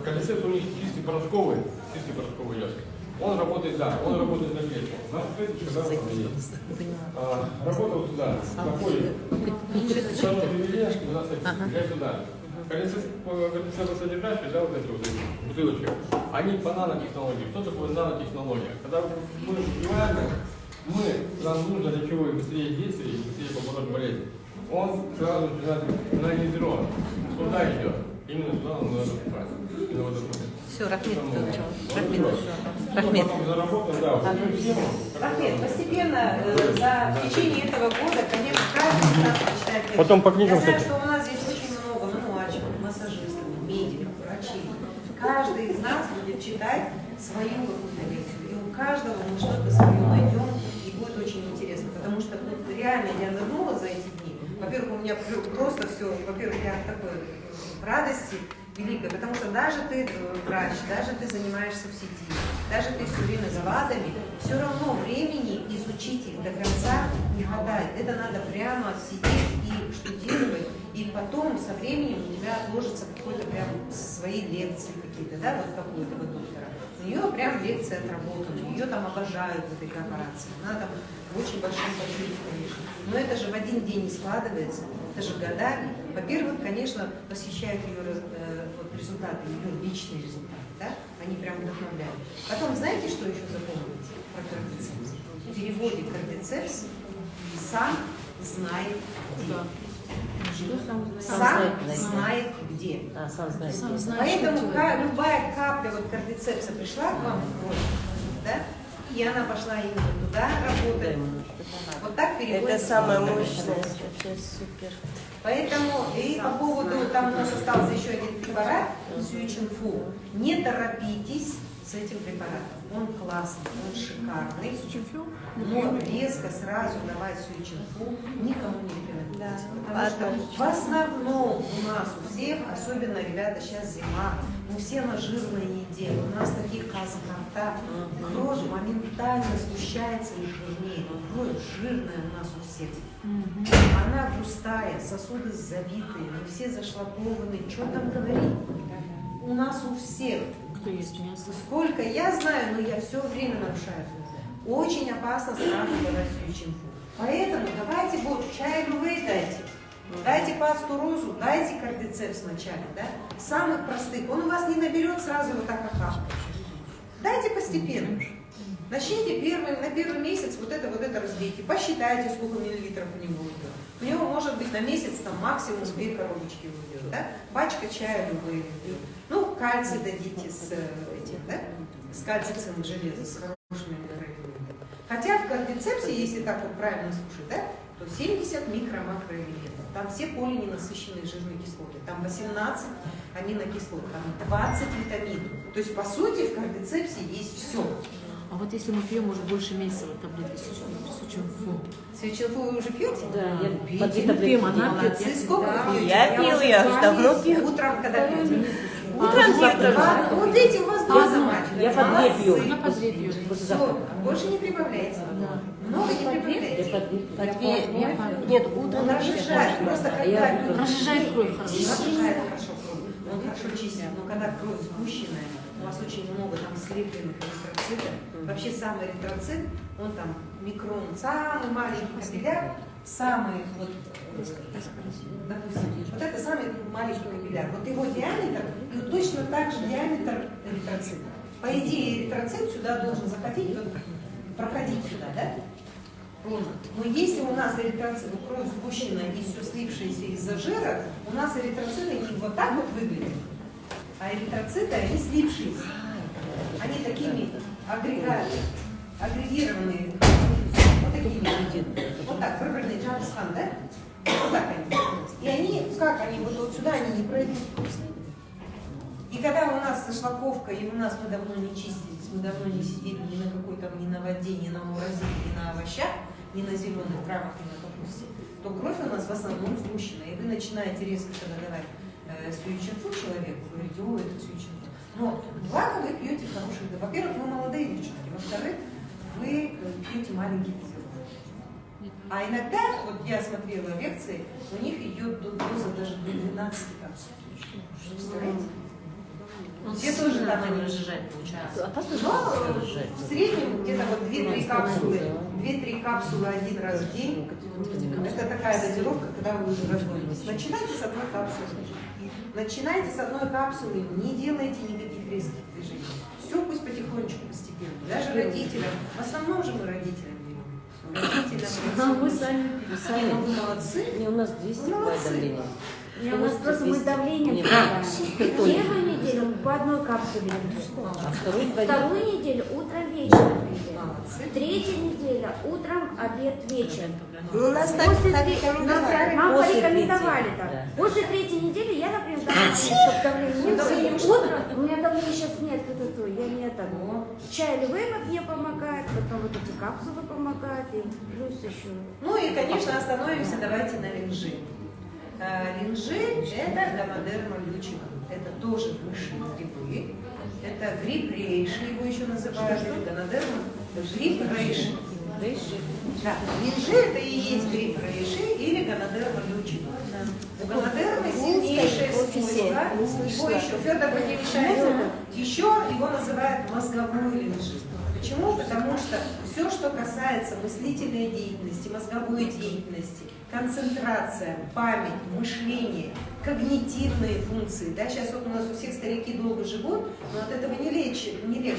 F: Кардицепс у них чистый порошковый идет. Он работает, да, он работает на клетку. Наша клеточка, да, работал сюда, заходит. Сразу привели, у нас для сюда. Кардицепс-содержащие, да, вот эти вот бутылочки, они по нанотехнологии. Что такое нанотехнология? Когда мы вбиваем, нам нужно для чего и быстрее действовать, и быстрее побороть болезнь. Он сразу начинает анализировать. Куда идет? Именно туда нам надо попасть.
B: Все, Рахмет, Рахмет, постепенно в течение этого года, конечно, каждый из нас прочитает лекцию.
F: Потом по книгам,
B: я знаю,
F: кстати.
B: что у нас здесь очень много мануальщиков, массажистов, медиков, врачей. Каждый из нас будет читать свою какую-то лекцию. И у каждого мы что-то свое найдем, и будет очень интересно. Потому что реально я нырнула за эти дни. Во-первых, у меня просто все, во-первых, я такой в радости великой, потому что даже ты врач, даже ты занимаешься в сети, даже ты все время за ВАДами, все равно времени изучить их до конца не хватает. Это надо прямо сидеть и штудировать, и потом со временем у тебя отложится какой-то прям свои лекции какие-то, да, вот как у этого доктора. У нее прям лекции отработаны, ее там обожают в этой корпорации, она там в очень большом почете, конечно. Но это же в один день не складывается, это же годами. Во-первых, конечно, восхищают ее результаты, ее личные результаты, да? Они прям вдохновляют. Потом, знаете, что еще запомните про кардицепс? В переводе кардицепс сам знает где. Сам знает где. Поэтому любая капля вот кардицепса пришла к вам в кровь, да? И она пошла именно туда работать. Вот так переводится.
A: Это самое мощное. Вообще супер.
B: Поэтому и по поводу, там у нас остался еще один препарат, Сюичинфу. Не торопитесь с этим препаратом. Он классный, он шикарный. Но резко сразу давать Сюичинфу никому не рекомендуется. Потому что в основном у нас у всех, особенно, ребята, сейчас зима, мы все на жирной еде, у нас такие казахарта, кровь моментально сгущается и жирнее. Кровь жирная у нас у всех. Она густая, сосуды забитые, мы все зашлакованы. Что там говорить? У нас у всех.
H: Кто есть мясо?
B: Сколько я знаю, но я все время нарушаю. Очень опасно сразу давать Сюичинфу. Поэтому давайте вот чай любые дайте. Дайте пасту розу, дайте кардицепс вначале, да? Самых простых. Он у вас не наберет сразу вот так как. Дайте постепенно. Начните на первый месяц вот это разбейте. Посчитайте, сколько миллилитров у него уйдет. У него может быть на месяц там максимум 2 коробочки уйдет, да? Пачка чая любые уйдет. Ну, кальций дадите с этим, да? С кальцицем железа, с хорошими микроэлементами. Хотя в кардицепсе, если так вот правильно слушать, да, то 70 микро-макроэлементов. Там все полиненасыщенные жирные кислоты. Там 18 аминокислот, там 20 витаминов. То есть, по сути, в кардицепсе есть все.
H: А вот если мы пьем уже больше месяца вот таблетки Сюичинфу.
B: Сюичинфу вы уже пьете?
H: Да, я
B: пьем, она молодцы.
H: пьет.
B: Сколько
H: Да.
B: пьете?
A: Я пью, я уже давно пью.
B: Утром, когда пьете?
A: Утром пью.
B: Вот эти у вас два замачивания.
H: Я по 2 пью.
B: Молодцы.
H: Она по 2 пьет.
B: Все, больше не прибавляйте. Много не прибавляйте.
A: Нет, утром
B: Он разжижает. Просто когда
H: Разжижает кровь хорошо.
B: разжижает хорошо кровь. Он хорошо чистит. Но когда кровь сгущенная, у вас очень много там слепленных эритроцитов. Вообще самый эритроцит, он там микрон, самый маленький капилляр, самый вот, допустим, вот это самый маленький капилляр. Вот его диаметр и вот точно так же диаметр эритроцита. По идее, эритроцит сюда должен заходить, вот, проходить сюда, да? Ровно. Но если у нас эритроцит, кровь сгущенная и все слипшееся из-за жира, у нас эритроциты не вот так вот выглядят, а эритроциты, они слипшиеся. Они такими агрегированные, вот такими, вот так, выбранный Джамсхан, да? Вот так они. И они, как они, вот сюда они не пройдут просто. И когда у нас зашлаковка, и у нас мы давно не чистились, мы давно не сидели ни на какой-то, ни на воде, ни на морозиле, ни на овощах, не на зеленых травах, не на капусте, то кровь у нас в основном сгущена. И вы начинаете резко, когда давать сюичинфу человеку, говорите, о, это сюичинфу. Но благо вы пьете хорошие, во-первых, вы молодые девчонки, во-вторых, вы пьете маленькие дозировки. А иногда, вот я смотрела лекции, у них идет доза даже до 12 капсул. Представляете? Где тоже там они
G: разжижать, получается.
B: Но в среднем где-то вот 2-3 капсулы один раз в день. Это такая дозировка, когда вы уже разгонитесь. Начинайте с одной капсулы. Начинайте с одной капсулы, не делайте никаких резких движений. Все пусть потихонечку, постепенно. Даже родителям. В основном же мы родителям берем. Родителям.
G: Мы сами.
B: Вы молодцы.
G: Не, у нас 200 давление.
H: У нас просто мы давление проверяем. Первую неделю по одной капсуле.
G: А
H: Вторую неделю утром, вечером.
B: Молодцы.
H: Третья неделя утром, обед, вечер.
A: Ну, у нас так
H: Нам
G: После
H: порекомендовали
G: третьей,
H: так.
G: да.
H: После третьей недели я, например, чтобы давление не было. Утром у меня давления сейчас нет, я не это. Чай львывок мне помогает, потом вот эти капсулы помогают, и плюс еще.
B: Ну и, конечно, остановимся давайте на линжи. Линжи – это гомодерма лючика. Это тоже высшие грибы. Это гриб рейши, его еще называют, или гонодерма. Гриб рейши. Да, линжи – это и есть гриб рейши или гонодерма лючика. У гонодермы сильнейшее свойство. Его еще, Федор, вы не мешаете, еще его называют мозговой линжи. Почему? Потому что все, что касается мыслительной деятельности, мозговой деятельности, концентрация, память, мышление, когнитивные функции. Да, сейчас вот у нас у всех старики долго живут, но от этого не легче. У них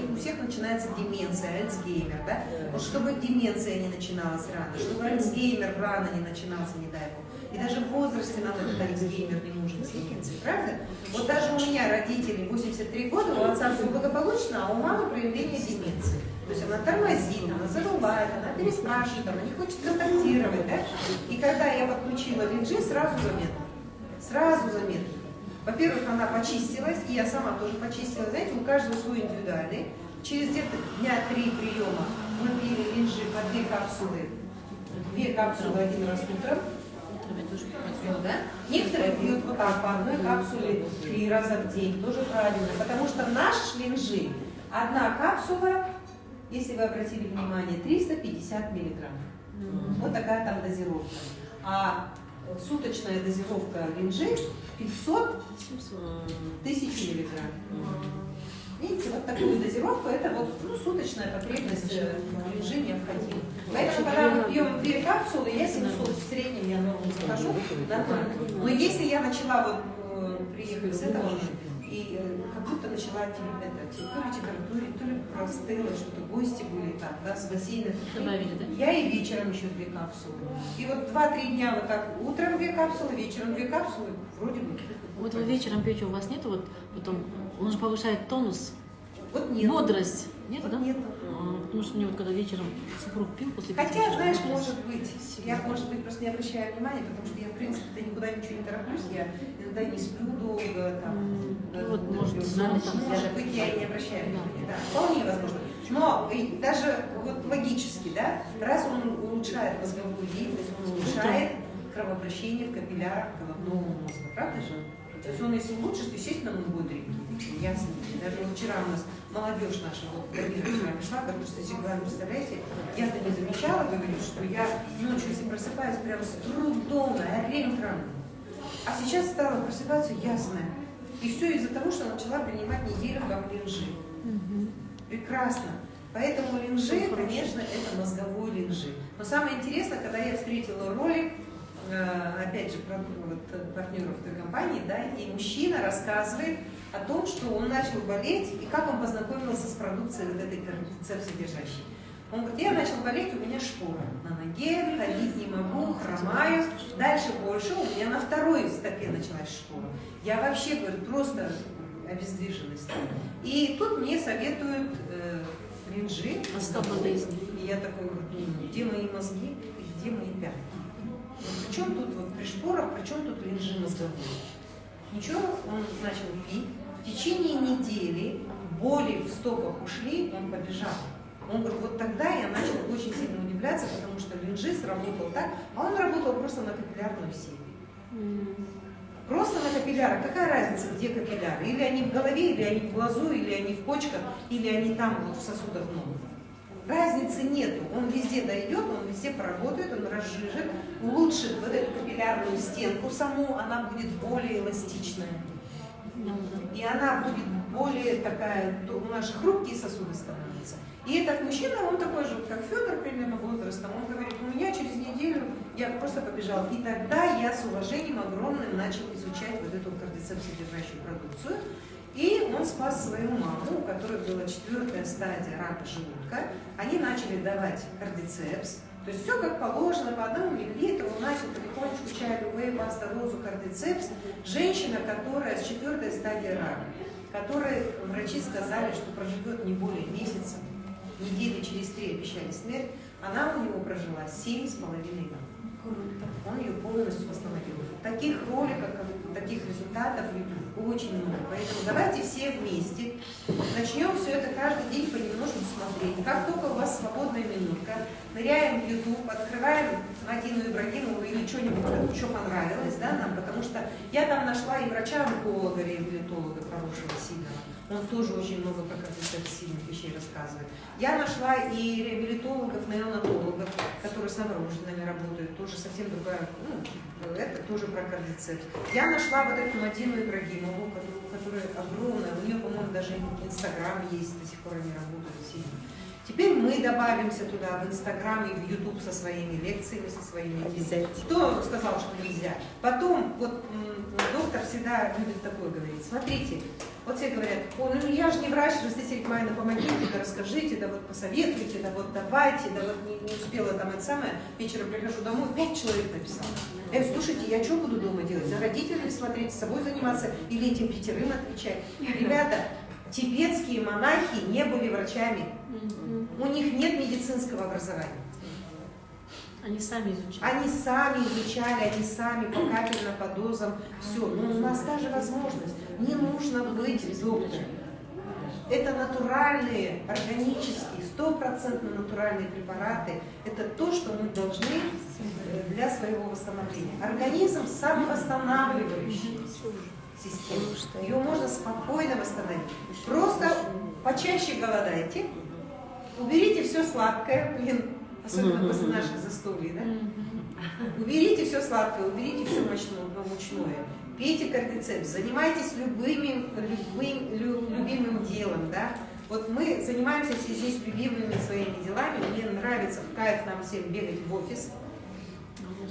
B: у всех начинается деменция, Альцгеймер. Да? Вот чтобы деменция не начиналась рано, чтобы Альцгеймер рано не начинался, не дай бог. И даже в возрасте нам этот Альцгеймер не нужен, сикинцы, правда? Вот даже у меня родители 83 года, у отца все благополучно, а у мамы проявление деменции. То есть она тормозит, она забывает, она переспрашивает, она не хочет контактировать. Да? И когда я подключила линжи, сразу заметно. Сразу заметно. Во-первых, она почистилась, и я сама тоже почистила. Знаете, у каждого свой индивидуальный. Через где-то дня 3 приема мы пили линжи по 2 капсулы. 2 капсулы один раз утром. Да? Некоторые пьют вот так, по одной капсуле 3 раза в день. Тоже правильно. Потому что наш линжи, одна капсула, если вы обратили внимание, 350 миллиграмм. Вот такая там дозировка. А суточная дозировка линжи 500 тысяч миллиграмм. Видите, вот такую дозировку, это вот суточная потребность линжи необходима. Поэтому, когда мы пьем 2 капсулы, я 700 в среднем, я норму захожу. Но если я начала вот приехать с этого, и как будто начала то ли температуре, то ли простыла, что-то гости были там, да, с бассейна. Я и вечером еще 2 капсулы. И вот 2-3 дня вот так, утром 2 капсулы, вечером 2 капсулы, вроде бы.
G: Вот вы вечером пьете, у вас нету вот потом, он же повышает тонус,
B: Вот нет.
G: бодрость, нет,
B: Вот
G: да?
B: нет.
G: Потому что мне вот когда вечером супруг пил после
B: Хотя,
G: 5 вечера,
B: знаешь,
G: бодрость.
B: может быть, я, может быть, просто не обращаю внимания, потому что я, в принципе, никуда ничего не тороплюсь, я иногда не сплю долго, там,
G: вот, может,
B: может быть, я и не обращаю внимания, да, вполне возможно. Но и даже вот логически, да, раз он улучшает мозговую деятельность, он улучшает кровообращение в капиллярах головного мозга, правда же? То есть он, если улучшит, естественно, он бодренький, ясно. Даже вот вчера у нас молодежь наша, вот Габина вчера пришла, говорит, что Сигван, представляете, я-то не замечала, говорю, что я ночью, если просыпаюсь, прям с трудом, а орем рано. А сейчас стала просыпаться ясная. И все из-за того, что начала принимать неделю как линжи. Прекрасно. Поэтому линжи, конечно, это мозговой линжи. Но самое интересное, когда я встретила ролик, опять же, партнеров той компании, да, и мужчина рассказывает о том, что он начал болеть и как он познакомился с продукцией вот этой кардицеп содержащей. Он говорит, я начал болеть, у меня шпора на ноге, ходить не могу, хромаю. Дальше больше, у меня на 2-й стопе началась шпора. Я вообще, говорю, просто обездвиженность. И тут мне советуют линжи. И я такой говорю, где мои мозги и где мои пятки? Причем тут вот при шпорах, причем тут линжи мозговые? Ничего, он начал пить. В течение недели боли в стопах ушли, он побежал. Он говорит, вот тогда я начал очень сильно удивляться. удивляться, потому что линжист работал так, а он работал просто на капиллярную сеть. Просто на капиллярах. Какая разница, где капилляры? Или они в голове, или они в глазу, или они в почках, или они там вот в сосудах ног. Разницы нету. Он везде дойдет, он везде поработает, он разжижит, улучшит вот эту капиллярную стенку саму, она будет более эластичная. И она будет более такая, у нас же хрупкие сосуды становятся. И этот мужчина, он такой же, как Федор, примерно возрастом, он говорит, у меня через неделю я просто побежал. И тогда я с уважением огромным начал изучать вот эту кардицепс содержащую продукцию. И он спас свою маму, у которой была 4-я стадия рака желудка. Они начали давать кардицепс. То есть все как положено, по 1 миллилитру, он начал потихонечку чай, паста, дозу кардицепс. Женщина, которая с 4-й стадии рака, которой врачи сказали, что проживет не более месяца, недели через 3 обещали смерть, она у него прожила 7,5 лет. Он ее полностью восстановил. Таких роликов, таких результатов очень много. Поэтому давайте все вместе начнем все это каждый день понемножку смотреть. Как только у вас свободная минутка, ныряем в YouTube, открываем Мадину Ибрагимову или что-нибудь, что понравилось, да, нам, потому что я там нашла и врача-онколога, реабилитолога хорошего, сильного. Он тоже очень много про кардицепс сильных вещей рассказывает. Я нашла и реабилитологов, неонатологов, которые с новорожденными работают, тоже совсем другая, это тоже про кардицепс. Я нашла вот эту Мадину Ибрагимову, которая огромная, у нее, по-моему, даже Инстаграм есть, до сих пор они работают сильно. Теперь мы добавимся туда, в Инстаграм и в Ютуб со своими лекциями, со своими... Кто сказал, что нельзя? Потом, вот доктор всегда любит такое говорить. Смотрите, вот все говорят, ну я же не врач, Анастасия Ильмаевна, помогите, да расскажите, да вот посоветуйте, да вот давайте, да вот не успела там это самое, вечером прихожу домой, 5 человек написало. Я говорю, слушайте, я что буду дома делать? За родителями смотреть, с собой заниматься или этим 5 отвечать? Ребята, тибетские монахи не были врачами. У них нет медицинского образования.
G: Они сами изучали.
B: Они сами изучали, они сами по капельно, по дозам, все. Но у нас та же возможность. Не нужно быть доктором. Это натуральные, органические, 100% натуральные препараты. Это то, что мы должны для своего восстановления. Организм самовосстанавливающий система. Ее можно спокойно восстановить. Просто почаще голодайте, уберите все сладкое, особенно после наших застольев, да? Уберите все сладкое, уберите все мучное. Пейте кардицепс, занимайтесь любимым делом, да? Вот мы занимаемся здесь любимыми своими делами, мне нравится в кайф нам всем бегать в офис,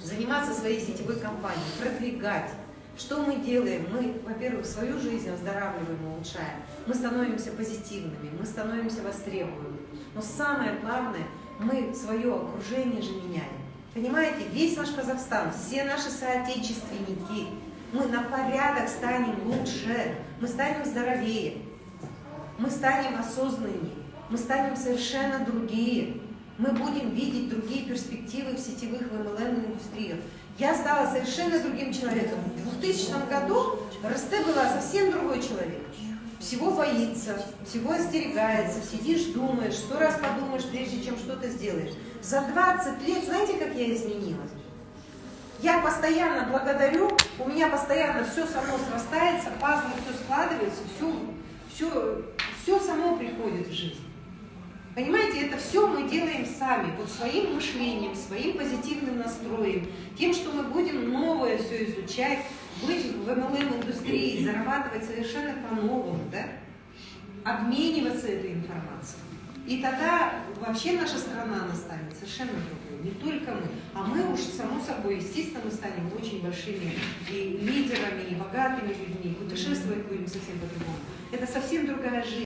B: заниматься своей сетевой компанией, продвигать. Что мы делаем? Мы, во-первых, свою жизнь оздоравливаем, улучшаем, мы становимся позитивными, мы становимся востребованными. Но самое главное, мы свое окружение же меняем. Понимаете, весь наш Казахстан, все наши соотечественники, мы на порядок станем лучше, мы станем здоровее, мы станем осознаннее, мы станем совершенно другие. Мы будем видеть другие перспективы в сетевых МЛМ-индустриях. Я стала совершенно другим человеком. В 2000 году Расте была совсем другой человек. Всего боится, всего остерегается, сидишь, думаешь, 100 раз подумаешь, прежде чем что-то сделаешь. За 20 лет, знаете, как я изменилась? Я постоянно благодарю, у меня постоянно все само срастается, пазлы все складывается, все само приходит в жизнь. Понимаете, это все мы делаем сами, вот своим мышлением, своим позитивным настроем, тем, что мы будем новое все изучать, быть в MLM-индустрии, зарабатывать совершенно по-новому, да? Обмениваться этой информацией. И тогда вообще наша страна станет совершенно другой, не только мы. А мы уж, само собой, естественно, мы станем очень большими и лидерами, и богатыми людьми, путешествовать будем совсем по-другому. Это совсем другая жизнь.